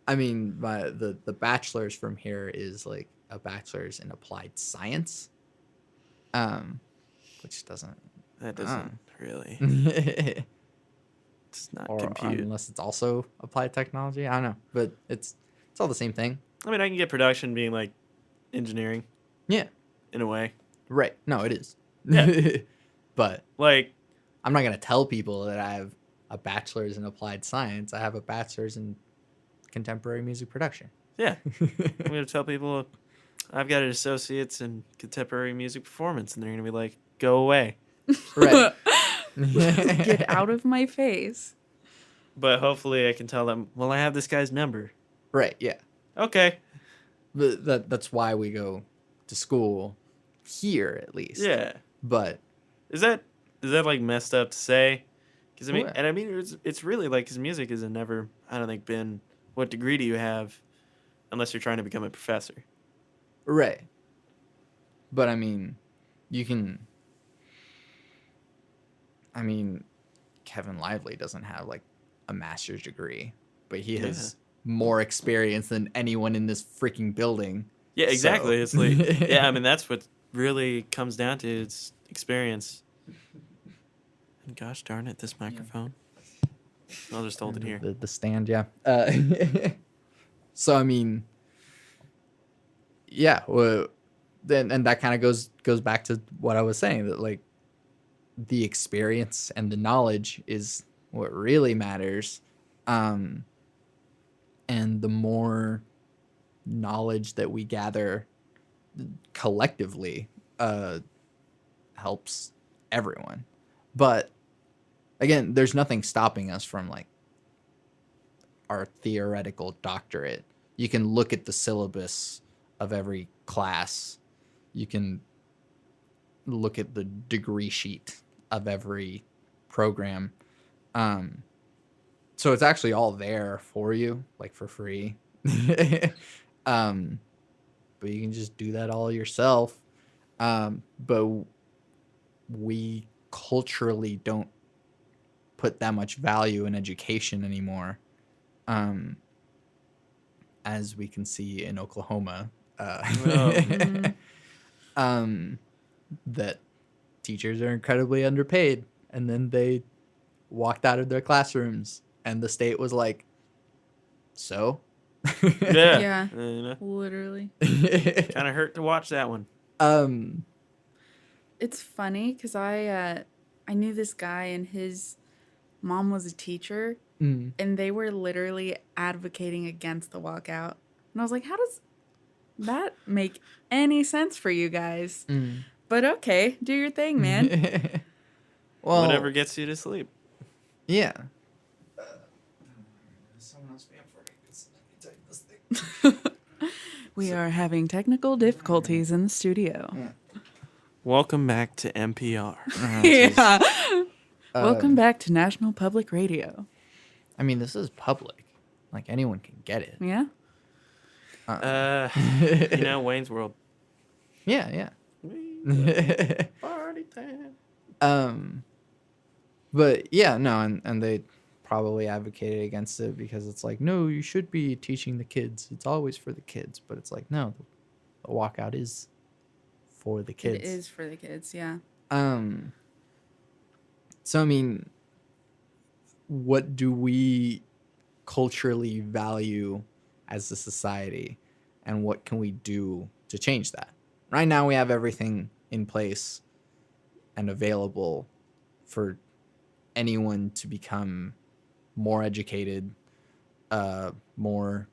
Speaker 1: I mean, the bachelor's from here is like a bachelor's in applied science, which doesn't.
Speaker 4: That doesn't really. It's not
Speaker 1: or
Speaker 4: compute.
Speaker 1: unless it's also applied technology. I don't know, but it's all the same thing.
Speaker 4: I mean, I can get production being like engineering.
Speaker 1: Yeah.
Speaker 4: In a way.
Speaker 1: Right. No, it is.
Speaker 4: Yeah.
Speaker 1: But
Speaker 4: like,
Speaker 1: I'm not gonna tell people that I have a bachelor's in applied science. I have a bachelor's in contemporary music production.
Speaker 4: Yeah. I'm gonna tell people I've got an associate's in contemporary music performance, and they're gonna be like, "Go away."
Speaker 1: Right.
Speaker 2: Get out of my face.
Speaker 4: But hopefully I can tell them, well, I have this guy's number.
Speaker 1: Right, yeah.
Speaker 4: Okay.
Speaker 1: But that's why we go to school here, at least.
Speaker 4: Yeah.
Speaker 1: But
Speaker 4: is that like messed up to say? Because I mean,
Speaker 1: What?
Speaker 4: and I mean, it's really like, his music has never, I don't think, been, what degree do you have, unless you're trying to become a professor?
Speaker 1: right. But I mean, you can. I mean, Kevin Lively doesn't have like a master's degree, but he has more experience than anyone in this freaking building.
Speaker 4: Yeah, exactly.
Speaker 1: So.
Speaker 4: It's like, yeah, I mean, that's what really comes down to, it's experience. And gosh darn it, this microphone. I'll just hold it here.
Speaker 1: The stand, yeah. So I mean, yeah. Well, then and that kind of goes back to what I was saying, that like the experience and the knowledge is what really matters, and the more knowledge that we gather collectively helps everyone. But again, there's nothing stopping us from like our theoretical doctorate. You can look at the syllabus of every class. You can look at the degree sheet of every program. So it's actually all there for you, like for free. But you can just do that all yourself. But we culturally don't put that much value in education anymore. As we can see in Oklahoma, that teachers are incredibly underpaid, and then they walked out of their classrooms, and the state was like, "So."
Speaker 2: Yeah.
Speaker 4: You know,
Speaker 2: Literally.
Speaker 4: kind of hurt to watch that one.
Speaker 2: It's funny because I knew this guy and his mom was a teacher, and they were literally advocating against the walkout. And I was like, how does that make any sense for you guys? But okay, do your thing, man.
Speaker 1: Well,
Speaker 4: Whatever gets you to sleep.
Speaker 1: Yeah.
Speaker 3: Someone else paying for me because let me type this thing.
Speaker 2: We are having technical difficulties in the studio.
Speaker 4: Welcome back to NPR.
Speaker 2: Yeah. Welcome back to National Public Radio.
Speaker 1: I mean, this is public. Like, anyone can get it.
Speaker 2: Yeah.
Speaker 4: You know, Wayne's World.
Speaker 1: Yeah.
Speaker 4: Party time.
Speaker 1: But yeah, no, and they probably advocated against it because it's like, no, you should be teaching the kids. It's always for the kids. But it's like, no, the walkout is for the kids.
Speaker 2: It is for the kids, yeah.
Speaker 1: So, I mean, what do we culturally value as a society, and what can we do to change that? Right now, we have everything in place and available for anyone to become more educated, more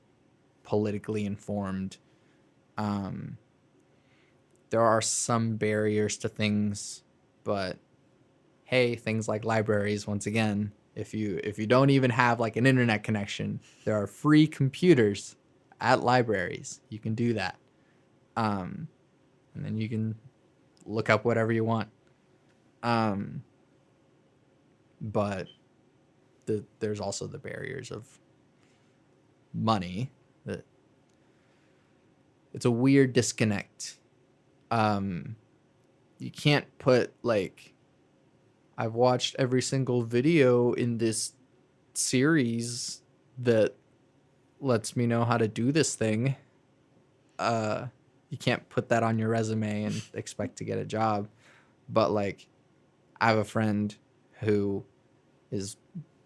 Speaker 1: politically informed. There are some barriers to things, but hey, things like libraries, once again, if you don't even have like an internet connection, there are free computers at libraries. You can do that. And then you can look up whatever you want. but there's also the barriers of money. That it's a weird disconnect. You can't put like, I've watched every single video in this series that lets me know how to do this thing. You can't put that on your resume and expect to get a job. But like, I have a friend who is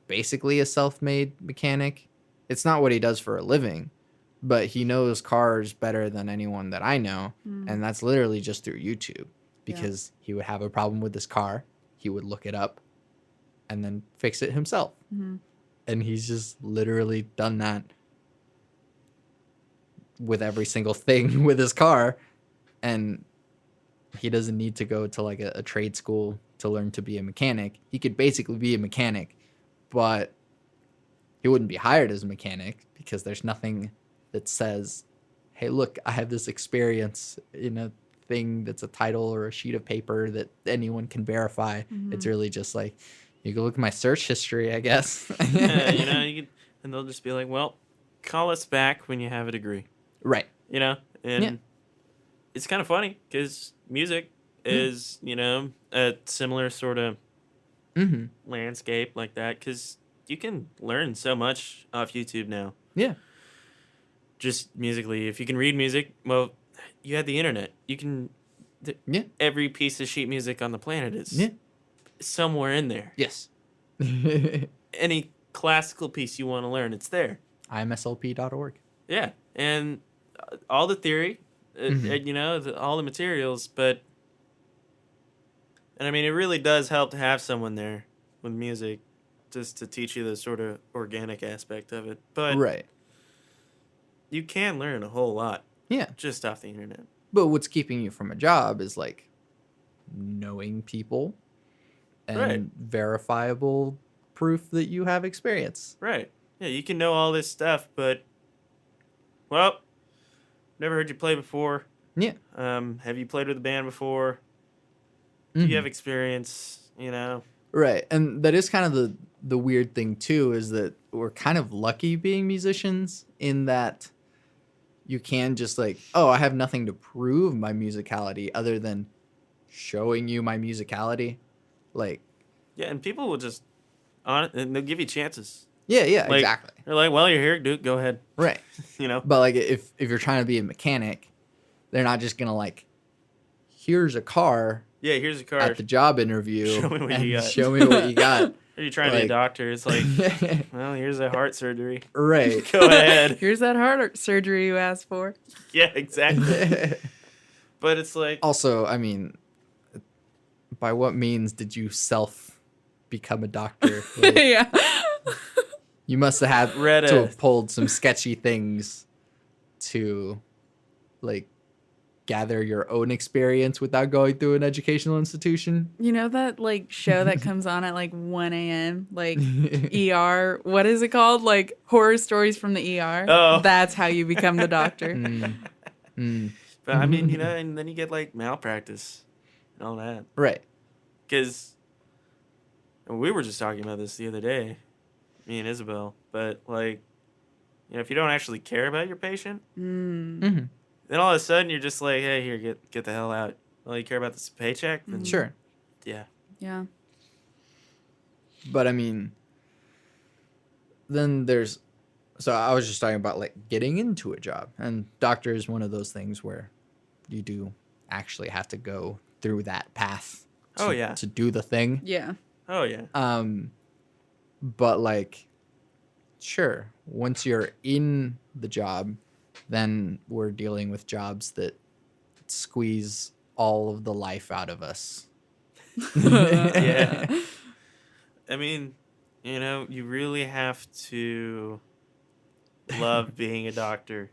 Speaker 1: basically a self-made mechanic. It's not what he does for a living, but he knows cars better than anyone that I know. And that's literally just through YouTube, because he would have a problem with his car. He would look it up and then fix it himself. And he's just literally done that with every single thing with his car. And he doesn't need to go to like a trade school to learn to be a mechanic. He could basically be a mechanic, but he wouldn't be hired as a mechanic because there's nothing that says, hey, look, I have this experience in a thing that's a title or a sheet of paper that anyone can verify. It's really just like, you can look at my search history, I guess.
Speaker 4: Yeah, you can, and they'll just be like, well, call us back when you have a degree.
Speaker 1: Right.
Speaker 4: And it's kind of funny because music is, a similar sort of landscape like that, because you can learn so much off YouTube now.
Speaker 1: Yeah.
Speaker 4: Just musically. If you can read music, well, you had the internet. You can... Every piece of sheet music on the planet is somewhere in there.
Speaker 1: Yes.
Speaker 4: Any classical piece you want to learn, it's there.
Speaker 1: imslp.org.
Speaker 4: Yeah. And all the theory, all the materials, but... And I mean, it really does help to have someone there with music just to teach you the sort of organic aspect of it. But
Speaker 1: right.
Speaker 4: You can learn a whole lot.
Speaker 1: Yeah.
Speaker 4: Just off the internet.
Speaker 1: But what's keeping you from a job is like knowing people and verifiable proof that you have experience.
Speaker 4: Right. Yeah, you can know all this stuff, but, well, never heard you play before.
Speaker 1: Yeah.
Speaker 4: Have you played with a band before? Do you have experience,
Speaker 1: Right. And that is kind of the weird thing, too, is that we're kind of lucky being musicians in that you can just like, oh, I have nothing to prove my musicality other than showing you my musicality. Like,
Speaker 4: yeah, and people will just and they'll give you chances.
Speaker 1: Yeah,
Speaker 4: like,
Speaker 1: exactly.
Speaker 4: They're like, well, you're here, dude, go ahead.
Speaker 1: Right. But like if you're trying to be a mechanic, they're not just gonna like, here's a car.
Speaker 4: Yeah, here's a car.
Speaker 1: At the job interview.
Speaker 4: Show me what you got.
Speaker 1: Show me what you got.
Speaker 4: Are you trying to be a doctor? It's like, well, here's a heart surgery.
Speaker 1: Right.
Speaker 4: Go ahead.
Speaker 2: Here's that heart surgery you asked for.
Speaker 4: Yeah, exactly. But it's like...
Speaker 1: Also, I mean, by what means did you become a doctor? Like,
Speaker 2: yeah.
Speaker 1: You must have had to have pulled some sketchy things to, like, gather your own experience without going through an educational institution.
Speaker 2: You know that like show that comes on at like 1 a.m. like ER? What is it called? Like horror stories from the ER.
Speaker 4: Oh,
Speaker 2: that's how you become the doctor.
Speaker 4: But I mean, and then you get like malpractice and all that,
Speaker 1: right?
Speaker 4: Because we were just talking about this the other day, me and Isabel. But like, if you don't actually care about your patient. Then all of a sudden you're just like, hey, here, get the hell out. Well, you care about this paycheck? Then
Speaker 1: sure.
Speaker 2: Yeah.
Speaker 1: But I mean, then so I was just talking about like getting into a job, and doctor is one of those things where you do actually have to go through that path. To do the thing.
Speaker 2: Yeah.
Speaker 4: Oh yeah.
Speaker 1: But like, sure, once you're in the job, then we're dealing with jobs that squeeze all of the life out of us.
Speaker 4: Yeah. I mean, you really have to love being a doctor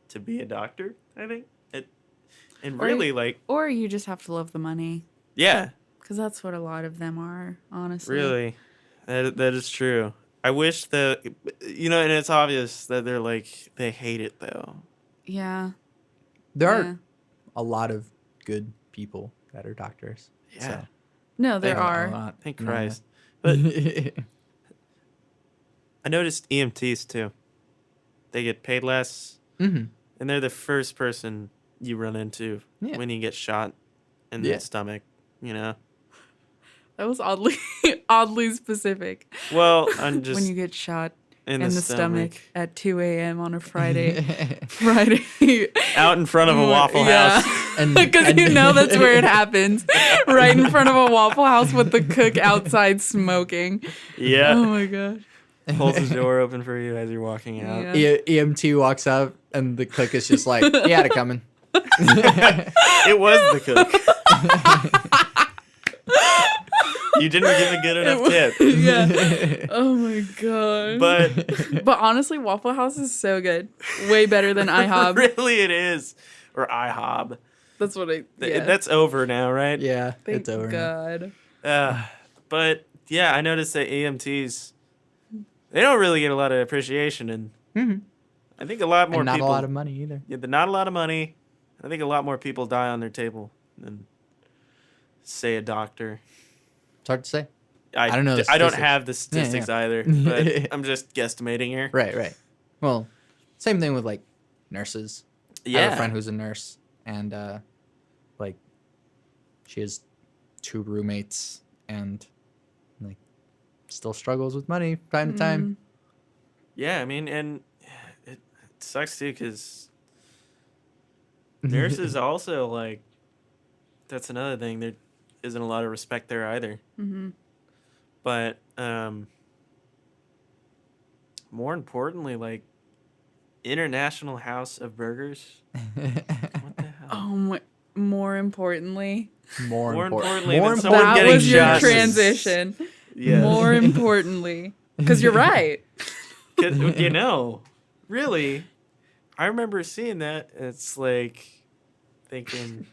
Speaker 4: to be a doctor, I think.
Speaker 2: Or you just have to love the money.
Speaker 4: Yeah.
Speaker 2: Because that's what a lot of them are, honestly.
Speaker 4: Really. That is true. I wish that, and it's obvious that they're like, they hate it though.
Speaker 2: Yeah.
Speaker 1: There are a lot of good people that are doctors.
Speaker 2: Yeah. So. No, there are.
Speaker 4: Thank Christ. But I noticed EMTs too. They get paid less, and they're the first person you run into when you get shot in the stomach. You know.
Speaker 2: That was oddly specific.
Speaker 4: Well, I'm just
Speaker 2: when you get shot
Speaker 4: in
Speaker 2: the
Speaker 4: stomach
Speaker 2: at 2 a.m. on a Friday,
Speaker 4: out in front of a Waffle House,
Speaker 2: because you know that's where it happens, right in front of a Waffle House with the cook outside smoking.
Speaker 4: Yeah.
Speaker 2: Oh my gosh.
Speaker 4: Holds his door open for you as you're walking out.
Speaker 2: Yeah.
Speaker 1: EMT walks up and the cook is just like, "He had it coming."
Speaker 4: It was the cook. You didn't give a good enough tip.
Speaker 2: Yeah. Oh my god. But honestly, Waffle House is so good. Way better than IHOB.
Speaker 4: Really, it is. Or IHOB.
Speaker 2: That's what I. Yeah.
Speaker 4: That's over now, right?
Speaker 1: Yeah,
Speaker 2: Thank
Speaker 1: it's over.
Speaker 2: God.
Speaker 4: But yeah, I noticed that EMTs, they don't really get a lot of appreciation, and I think a lot more
Speaker 1: and not
Speaker 4: people.
Speaker 1: Not a lot of money either.
Speaker 4: Yeah, but not a lot of money. I think a lot more people die on their table than, say, a doctor.
Speaker 1: It's hard to say. I don't know.
Speaker 4: I don't have the statistics either, but I'm just guesstimating here.
Speaker 1: Right. Well, same thing with like nurses.
Speaker 4: Yeah.
Speaker 1: I have a friend who's a nurse, and like she has 2 roommates, and like still struggles with money time to time.
Speaker 4: Yeah, I mean, and it sucks too because nurses also like. That's another thing. There isn't a lot of respect there either.
Speaker 2: Mm-hmm.
Speaker 4: But more importantly, like International House of Burgers. What the hell?
Speaker 2: Oh, more importantly.
Speaker 4: More importantly,
Speaker 2: that was your transition.
Speaker 4: Yeah.
Speaker 2: More importantly, because you're right.
Speaker 4: You know, really, I remember seeing that. It's like thinking,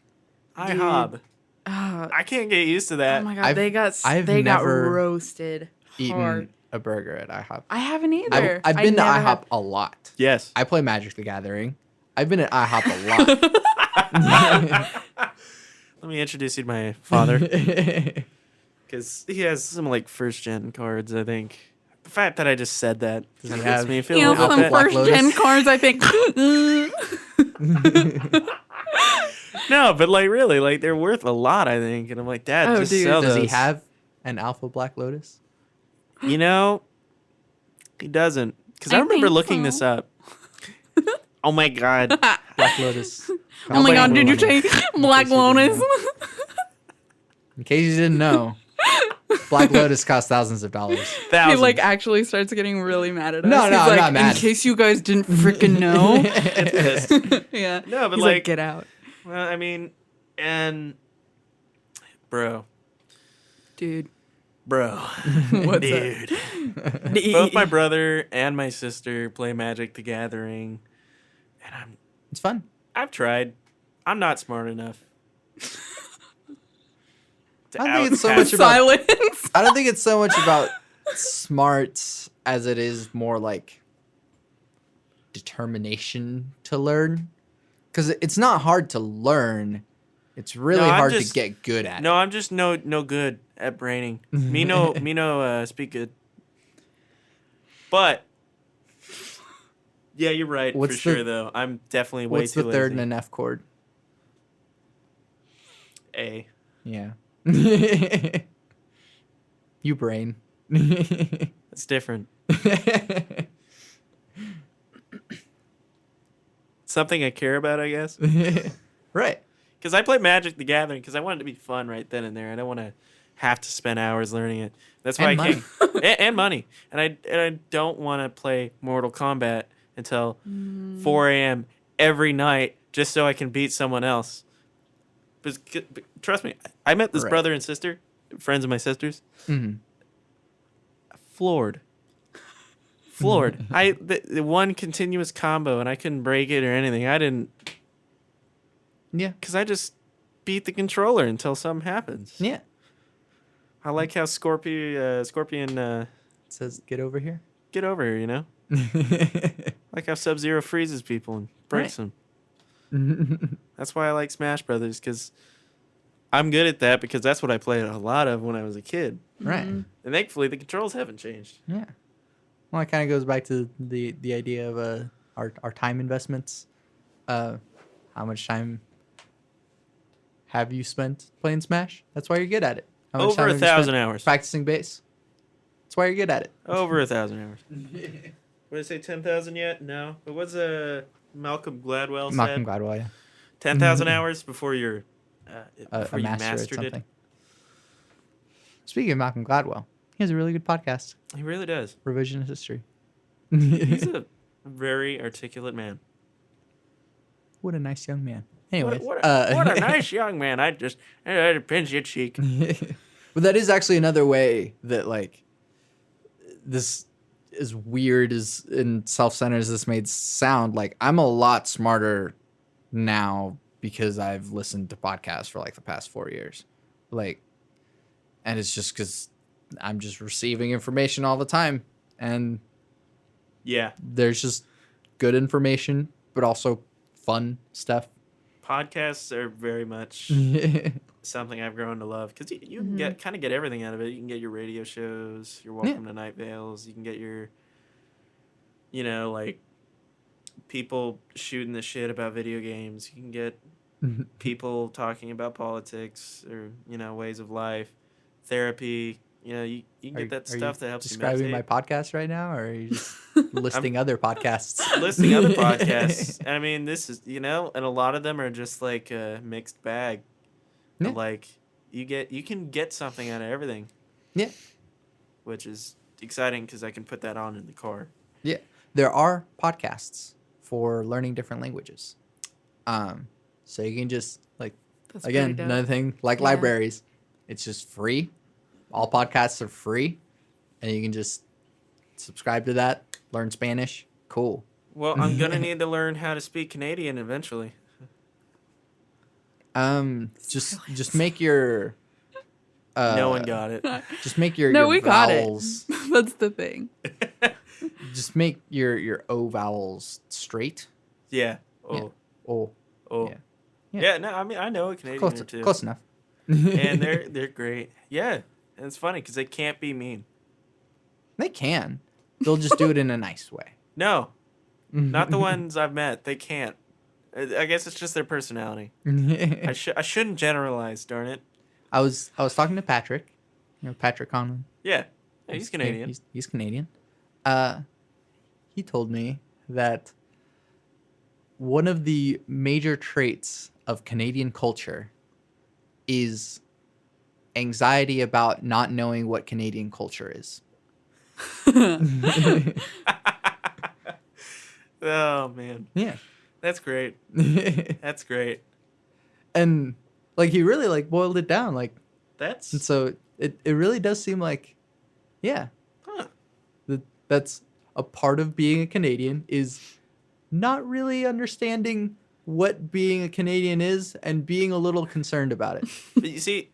Speaker 4: IHOB. I can't get used to that.
Speaker 2: Oh my god, they got roasted
Speaker 1: eaten
Speaker 2: hard.
Speaker 1: A burger at IHOP.
Speaker 2: I haven't either.
Speaker 1: I've been to IHOP a lot.
Speaker 4: Yes.
Speaker 1: I play Magic the Gathering. I've been at IHOP a lot.
Speaker 4: Let me introduce you to my father. Because he has some like first gen cards, I think. The fact that I just said that makes me feel a little
Speaker 2: some
Speaker 4: bit.
Speaker 2: first gen cards, I think.
Speaker 4: No, but like really, like they're worth a lot, I think. And I'm like, Dad, just sell those.
Speaker 1: Does he have an Alpha Black Lotus?
Speaker 4: You know, he doesn't. Because I remember looking this up. Oh my god,
Speaker 1: Black Lotus.
Speaker 2: Oh my god, did you say Black Lotus?
Speaker 1: In case you didn't know, Black Lotus costs thousands of dollars.
Speaker 2: He like actually starts getting really mad at us.
Speaker 1: No,
Speaker 2: He's
Speaker 1: I'm
Speaker 2: like,
Speaker 1: not mad.
Speaker 2: In case you guys didn't freaking know.
Speaker 4: It's pissed.
Speaker 2: Yeah.
Speaker 4: No, but
Speaker 2: He's like, get out.
Speaker 4: Well, I mean, and bro.
Speaker 2: Dude.
Speaker 4: Bro.
Speaker 2: What's
Speaker 4: Dude. Both my brother and my sister play Magic the Gathering. And
Speaker 1: it's fun.
Speaker 4: I've tried. I'm not smart enough.
Speaker 1: I don't think it's so much about silence. I don't think it's so much about smarts as it is more like determination to learn. Because it's not hard to learn. It's really hard to get good at it.
Speaker 4: No, I'm just no good at braining. Me no speak good. But yeah, you're right for sure though. I'm definitely way too lazy.
Speaker 1: What's the third in an F chord?
Speaker 4: A.
Speaker 1: Yeah. You brain.
Speaker 4: It's different. Something I care about, I guess.
Speaker 1: Right.
Speaker 4: Because I play Magic the Gathering because I want it to be fun right then and there. I don't want to have to spend hours learning it. That's why I can't. And money. And I don't want to play Mortal Kombat until 4 a.m. every night just so I can beat someone else. But trust me, I met this brother and sister, friends of my sister's.
Speaker 1: Mm-hmm.
Speaker 4: Floored. The one continuous combo and I couldn't break it or anything. I didn't.
Speaker 1: Yeah.
Speaker 4: Because I just beat the controller until something happens.
Speaker 1: Yeah.
Speaker 4: I like how Scorpion
Speaker 1: says, "Get over here."
Speaker 4: Get over here, you know? Like how Sub-Zero freezes people and breaks them. That's why I like Smash Brothers, because I'm good at that because that's what I played a lot of when I was a kid.
Speaker 1: Right.
Speaker 4: And thankfully, the controls haven't changed.
Speaker 1: Yeah. Well, it kind of goes back to the idea of our time investments. How much time have you spent playing Smash? That's why you're good at it. How much
Speaker 4: Over
Speaker 1: time have you
Speaker 4: 1,000
Speaker 1: spent
Speaker 4: hours.
Speaker 1: practicing bass. That's why you're good at it.
Speaker 4: Over 1,000 hours. Would I say 10,000 yet? No. But what's Malcolm Gladwell said?
Speaker 1: Malcolm Gladwell, yeah.
Speaker 4: 10,000 hours before you're before
Speaker 1: A
Speaker 4: you
Speaker 1: master at
Speaker 4: mastered
Speaker 1: something.
Speaker 4: it.
Speaker 1: Speaking of Malcolm Gladwell, he has a really good podcast,
Speaker 4: He really does.
Speaker 1: Revisionist History.
Speaker 4: He's a very articulate man.
Speaker 1: What a nice young man. Anyways,
Speaker 4: What a nice young man. I had to pinch your cheek.
Speaker 1: But that is actually another way that, like, this, as weird as and self-centered as this may sound, like, I'm a lot smarter now because I've listened to podcasts for like the past 4 years. Like, and it's just because I'm just receiving information all the time. And
Speaker 4: Yeah.
Speaker 1: there's just good information, but also fun stuff.
Speaker 4: Podcasts are very much something I've grown to love because you can get everything out of it. You can get your radio shows, your Welcome to Night Vales. You can get your, like people shooting the shit about video games. You can get people talking about politics or, ways of life, therapy. You can get that stuff that helps you
Speaker 1: describing
Speaker 4: meditate.
Speaker 1: my podcast right now, or are you just listing other podcasts?
Speaker 4: Listing other podcasts. I mean, this is, and a lot of them are just like a mixed bag.
Speaker 1: Yeah.
Speaker 4: Like you can get something out of everything.
Speaker 1: Yeah.
Speaker 4: Which is exciting because I can put that on in the car.
Speaker 1: Yeah. There are podcasts for learning different languages. So you can just, like,
Speaker 2: That's
Speaker 1: again,
Speaker 2: pretty dope.
Speaker 1: another thing, like libraries, it's just free. All podcasts are free, and you can just subscribe to that, learn Spanish. Cool.
Speaker 4: Well, I'm going to need to learn how to speak Canadian eventually.
Speaker 1: Just make your
Speaker 4: No one got it.
Speaker 1: just make your
Speaker 2: No,
Speaker 1: your
Speaker 2: we got
Speaker 1: vowels
Speaker 2: it. That's the thing.
Speaker 1: just make your O vowels straight.
Speaker 4: Yeah.
Speaker 1: Yeah.
Speaker 4: Oh.
Speaker 1: Oh.
Speaker 4: Yeah.
Speaker 1: Yeah.
Speaker 4: No, I mean, I know a Canadian
Speaker 1: Close,
Speaker 4: or two.
Speaker 1: close enough.
Speaker 4: And they're great. Yeah. And it's funny because they can't be mean.
Speaker 1: They can. They'll just do it in a nice way.
Speaker 4: No. Not the ones I've met. They can't. I guess it's just their personality. I shouldn't generalize, darn it.
Speaker 1: I was talking to Patrick, Patrick Conlon.
Speaker 4: Yeah. He's Canadian.
Speaker 1: He's Canadian. He told me that one of the major traits of Canadian culture is anxiety about not knowing what Canadian culture is.
Speaker 4: Oh, man.
Speaker 1: Yeah.
Speaker 4: That's great. That's great.
Speaker 1: And, like, he really, like, boiled it down. Like, and
Speaker 4: That's...
Speaker 1: so it really does seem like, yeah,
Speaker 4: Huh.
Speaker 1: that's a part of being a Canadian is not really understanding what being a Canadian is and being a little concerned about it.
Speaker 4: But you see,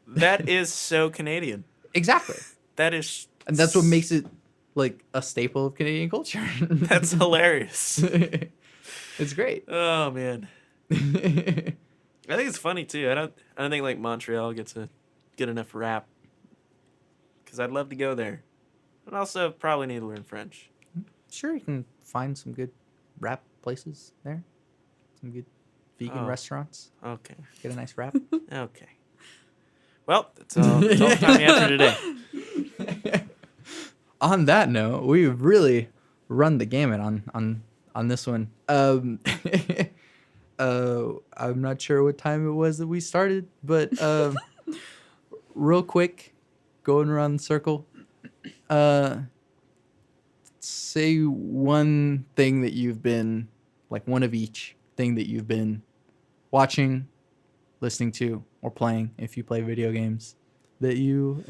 Speaker 4: that is so Canadian.
Speaker 1: Exactly.
Speaker 4: That is...
Speaker 1: And that's what makes it, like, a staple of Canadian culture.
Speaker 4: That's hilarious.
Speaker 1: It's great.
Speaker 4: Oh, man. I think it's funny, too. I don't think, like, Montreal gets a good enough rap. Because I'd love to go there. But also probably need to learn French.
Speaker 1: Sure, you can find some good wrap places there. Some good vegan restaurants.
Speaker 4: Okay.
Speaker 1: Get a nice wrap.
Speaker 4: Okay. Well, that's all the time we have for today.
Speaker 1: On that note, we've really run the gamut on this one. I'm not sure what time it was that we started, but real quick, going around the circle. Say one thing that you've been, like, one of each thing that you've been watching, listening to, or playing if you play video games that you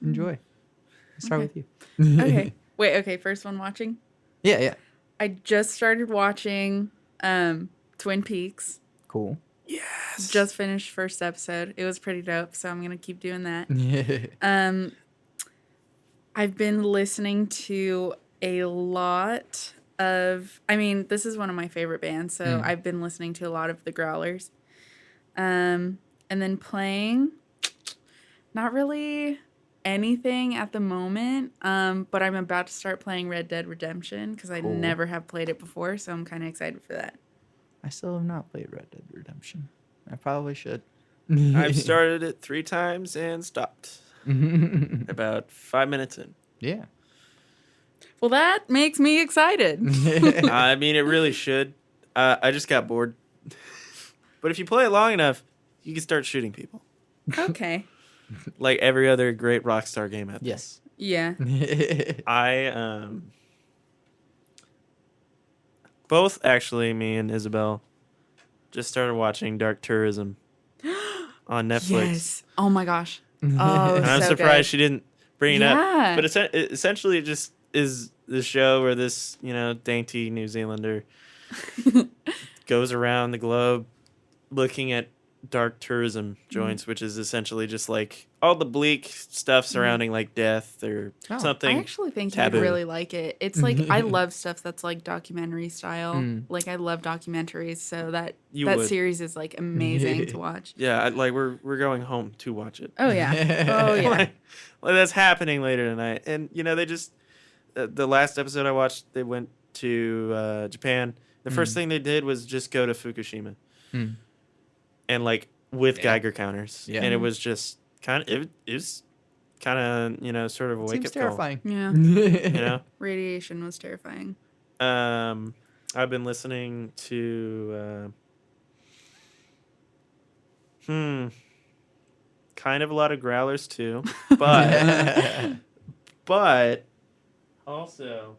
Speaker 1: enjoy. Let's start with you.
Speaker 2: Okay. Wait, okay. First one watching.
Speaker 1: Yeah.
Speaker 2: I just started watching Twin Peaks.
Speaker 1: Cool.
Speaker 4: Yes.
Speaker 2: Just finished first episode. It was pretty dope, so I'm going to keep doing that.
Speaker 1: Yeah.
Speaker 2: I've been listening to a lot of, this is one of my favorite bands, so I've been listening to a lot of the Growlers. And And then playing, not really anything at the moment, but I'm about to start playing Red Dead Redemption because I never have played it before, so I'm kind of excited for that.
Speaker 1: I still have not played Red Dead Redemption. I probably should.
Speaker 4: I've started it 3 times and stopped. About 5 minutes in.
Speaker 1: Yeah.
Speaker 2: Well, that makes me excited.
Speaker 4: I mean, it really should. I just got bored. But if you play it long enough, you can start shooting people.
Speaker 2: Okay.
Speaker 4: Like every other great Rockstar game out there.
Speaker 1: Yes.
Speaker 2: Yeah.
Speaker 4: I both actually, me and Isabel, just started watching Dark Tourism on Netflix.
Speaker 2: Yes. Oh my gosh. Oh,
Speaker 4: and I'm
Speaker 2: so
Speaker 4: surprised
Speaker 2: good.
Speaker 4: she didn't bring it up. But essentially, it just is the show where this, dainty New Zealander goes around the globe looking at dark tourism joints, which is essentially just like all the bleak stuff surrounding like death or something.
Speaker 2: I actually think
Speaker 4: taboo.
Speaker 2: you'd really like it. It's like I love stuff that's like documentary style. Like I love documentaries, so that series is like amazing to watch.
Speaker 4: Yeah, we're going home to watch it.
Speaker 2: Oh yeah. Oh yeah.
Speaker 4: like that's happening later tonight. And they just the last episode I watched, they went to Japan. The first thing they did was just go to Fukushima. And like with Geiger counters. Yeah. And it was just it was kind of sort of a wake up call.
Speaker 1: Terrifying.
Speaker 2: Yeah. Radiation was terrifying.
Speaker 4: I've been listening to kind of a lot of growlers too, but but also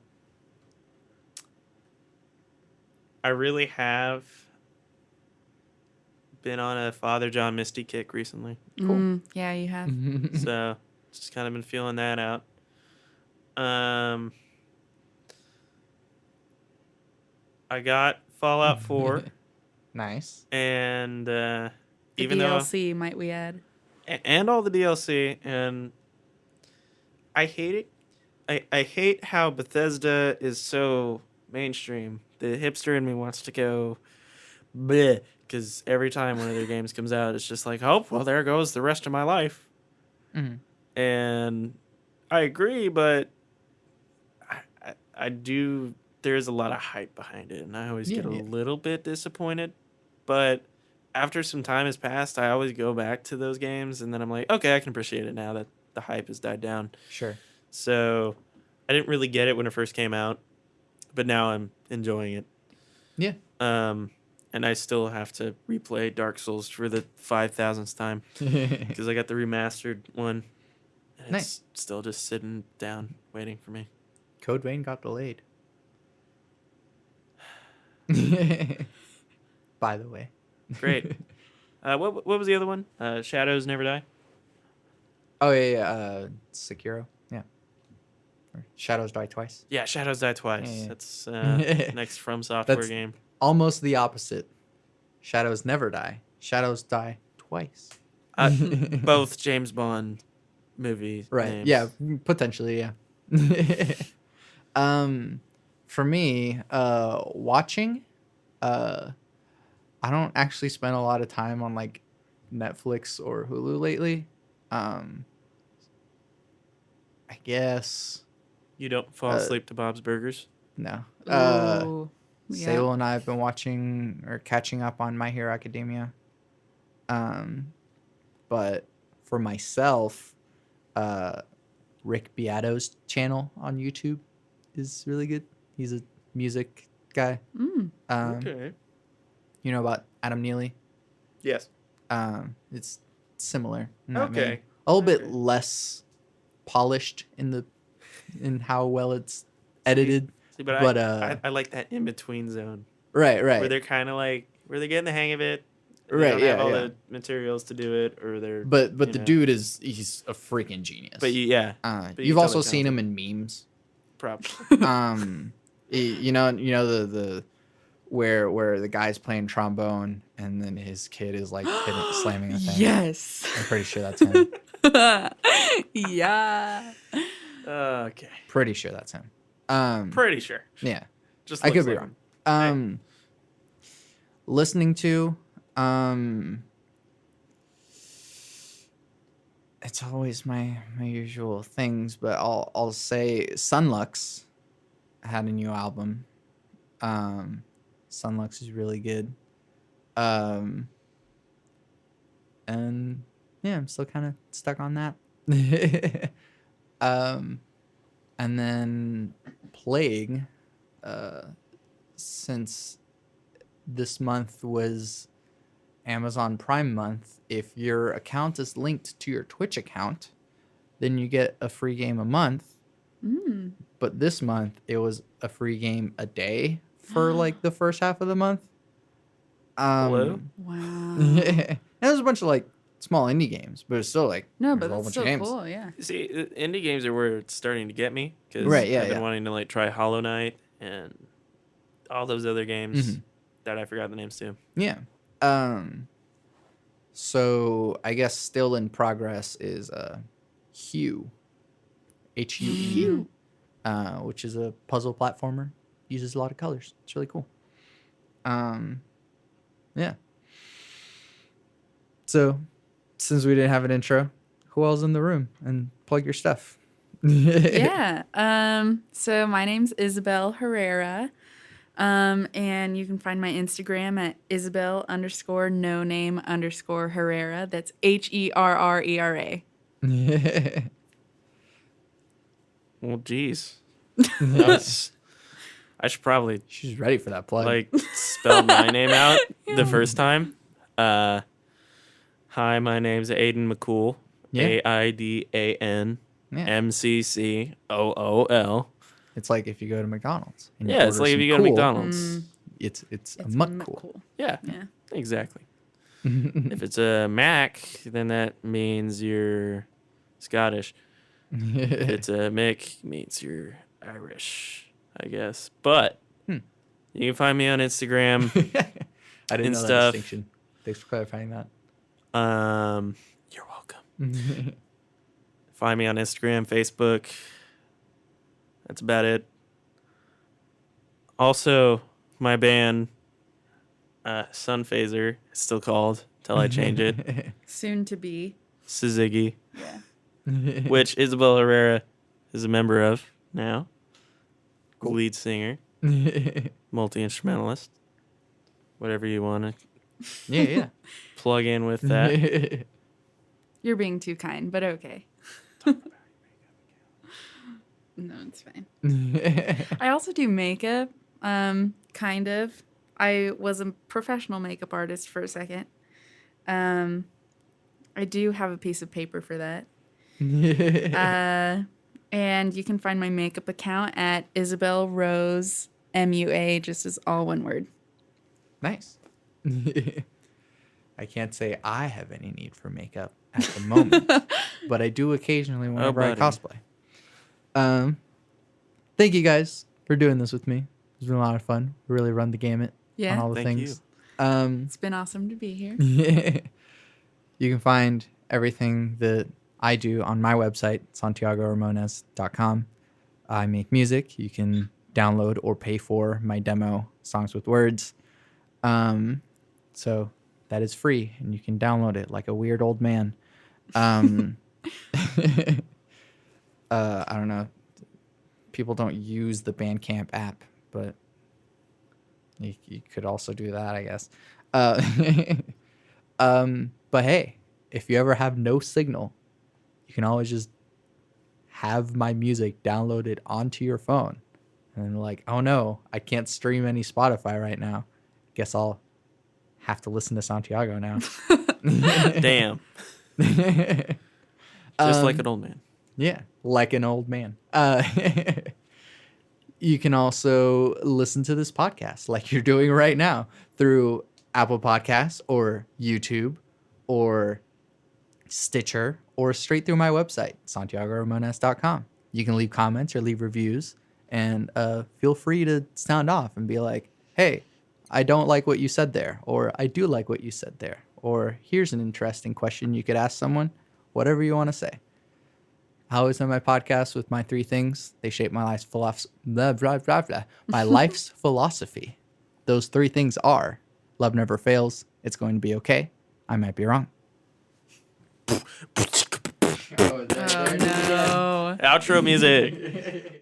Speaker 4: I really have been on a Father John Misty kick recently.
Speaker 2: Cool. Yeah, you have.
Speaker 4: So just kind of been feeling that out. I got Fallout 4.
Speaker 1: Nice.
Speaker 4: And
Speaker 2: even DLC, might we add?
Speaker 4: And all the DLC, and I hate it. I hate how Bethesda is so mainstream. The hipster in me wants to go bleh, because every time one of their games comes out, it's just like, oh, well, there goes the rest of my life. And I agree, but I do. There's a lot of hype behind it, and I always get a little bit disappointed. But after some time has passed, I always go back to those games, and then I'm like, okay, I can appreciate it now that the hype has died down.
Speaker 1: Sure.
Speaker 4: So I didn't really get it when it first came out, but now I'm enjoying it.
Speaker 1: Yeah.
Speaker 4: And I still have to replay Dark Souls for the 5,000th time because I got the remastered one. And it's still just sitting down waiting for me.
Speaker 1: Code Vein got delayed. By the way.
Speaker 4: Great. What was the other one? Shadows Never Die?
Speaker 1: Oh, yeah. Sekiro. Yeah. Or Shadows Die Twice.
Speaker 4: Yeah, Shadows Die Twice. Yeah. That's next From Software game.
Speaker 1: Almost the opposite. Shadows Never Die. Shadows Die Twice.
Speaker 4: Both James Bond movies.
Speaker 1: Right.
Speaker 4: Names.
Speaker 1: Yeah, potentially, yeah. For me, watching, I don't actually spend a lot of time on like Netflix or Hulu lately. I guess.
Speaker 4: You don't fall asleep to Bob's Burgers?
Speaker 1: No.
Speaker 2: Yeah.
Speaker 1: Sable and I have been watching or catching up on My Hero Academia. But for myself, Rick Beato's channel on YouTube is really good. He's a music guy.
Speaker 4: Okay.
Speaker 1: You know about Adam Neely?
Speaker 4: Yes.
Speaker 1: It's similar.
Speaker 4: Okay.
Speaker 1: A little bit less polished in how well it's edited.
Speaker 4: See, but I like that in between zone.
Speaker 1: Right.
Speaker 4: Where they're kind of like where they're getting the hang of it. They don't have all the materials to do it, or they're.
Speaker 1: But the dude he's a freaking genius.
Speaker 4: But yeah.
Speaker 1: You've also seen him in memes.
Speaker 4: Probably.
Speaker 1: You know the where the guy's playing trombone and then his kid is like slamming a thing.
Speaker 2: Yes.
Speaker 1: I'm pretty sure that's him.
Speaker 2: Yeah.
Speaker 4: Okay.
Speaker 1: Pretty sure that's him.
Speaker 4: Pretty sure.
Speaker 1: Yeah.
Speaker 4: Just
Speaker 1: I could be
Speaker 4: like
Speaker 1: wrong. Listening to it's always my usual things, but I'll say Sunlux had a new album. Sunlux is really good. And yeah, I'm still kind of stuck on that. And then Plague, since this month was Amazon Prime month, if your account is linked to your Twitch account, then you get a free game a month. But this month it was a free game a day for like the first half of the month.
Speaker 4: Hello?
Speaker 2: Wow.
Speaker 1: And there's a bunch of like small indie games, but it's still like
Speaker 2: No, but
Speaker 1: a whole
Speaker 2: that's
Speaker 1: bunch
Speaker 2: so
Speaker 1: of games.
Speaker 2: cool. Yeah.
Speaker 4: See, indie games are where it's starting to get me because
Speaker 1: Right, yeah,
Speaker 4: I've been
Speaker 1: yeah.
Speaker 4: wanting to like try Hollow Knight and all those other games that I forgot the names to.
Speaker 1: Yeah. So I guess still in progress is Hue, Hue, which is a puzzle platformer. Uses a lot of colors. It's really cool. Yeah. So since we didn't have an intro, who else in the room? And plug your stuff.
Speaker 2: Yeah. So my name's Isabel Herrera. And you can find my Instagram at Isabel_no_name_Herrera. That's HERRERA.
Speaker 4: Well, geez. I should probably
Speaker 1: She's ready for that plug.
Speaker 4: like spell my name out the first time. Hi, my name's Aidan McCool.
Speaker 1: Yeah.
Speaker 4: AIDAN
Speaker 1: Yeah.
Speaker 4: MCCOOL.
Speaker 1: It's like if you go to McDonald's. And you
Speaker 4: Yeah, it's
Speaker 1: order
Speaker 4: like if
Speaker 1: some
Speaker 4: you go to
Speaker 1: cool,
Speaker 4: McDonald's.
Speaker 1: It's a
Speaker 2: It's
Speaker 1: McCool.
Speaker 4: Yeah,
Speaker 2: Yeah.
Speaker 4: exactly. If it's a Mac, then that means you're Scottish. If it's a Mick, means you're Irish, I guess. But you can find me on Instagram.
Speaker 1: I didn't
Speaker 4: and
Speaker 1: know that
Speaker 4: stuff.
Speaker 1: distinction. Thanks for clarifying that.
Speaker 4: You're welcome. Find me on Instagram, Facebook. That's about it. Also, my band, Sun Phaser, is still called till I change it.
Speaker 2: Soon to be.
Speaker 4: Siziggy,
Speaker 2: Yeah.
Speaker 4: which Isabel Herrera is a member of now.
Speaker 1: Cool.
Speaker 4: Lead singer, multi-instrumentalist, whatever you want to
Speaker 1: Yeah.
Speaker 4: plug in with that.
Speaker 2: You're being too kind, but okay. No, it's fine. I also do makeup, kind of. I was a professional makeup artist for a second. I do have a piece of paper for that. And you can find my makeup account at Isabel Rose MUA, just as all one word.
Speaker 1: Nice. I can't say I have any need for makeup at the moment, but I do occasionally whenever I
Speaker 4: buddy.
Speaker 1: cosplay. Thank you guys for doing this with me. It's been a lot of fun. We really run the gamut
Speaker 2: Yeah.
Speaker 1: on all the
Speaker 4: Thank
Speaker 1: things.
Speaker 2: It's been awesome to be here.
Speaker 1: You can find everything that I do on my website, santiagoramones.com. I make music. You can download or pay for my demo, Songs with Words. So that is free, and you can download it like a weird old man. I don't know. People don't use the Bandcamp app, but you could also do that, I guess. But hey, if you ever have no signal, you can always just have my music downloaded onto your phone. And like, oh no, I can't stream any Spotify right now. Guess I'll have to listen to Santiago now.
Speaker 4: Damn. Just like an old man.
Speaker 1: Yeah, like an old man. You can also listen to this podcast like you're doing right now through Apple Podcasts or YouTube or Stitcher or straight through my website, santiagoramones.com. You can leave comments or leave reviews, and feel free to sound off and be like, hey, I don't like what you said there, or I do like what you said there, or here's an interesting question you could ask someone, whatever you want to say. I always end my podcast with my three things. They shape my life's philosophy. My life's philosophy. Those three things are: love never fails. It's going to be okay. I might be wrong.
Speaker 2: Oh no.
Speaker 4: Outro music.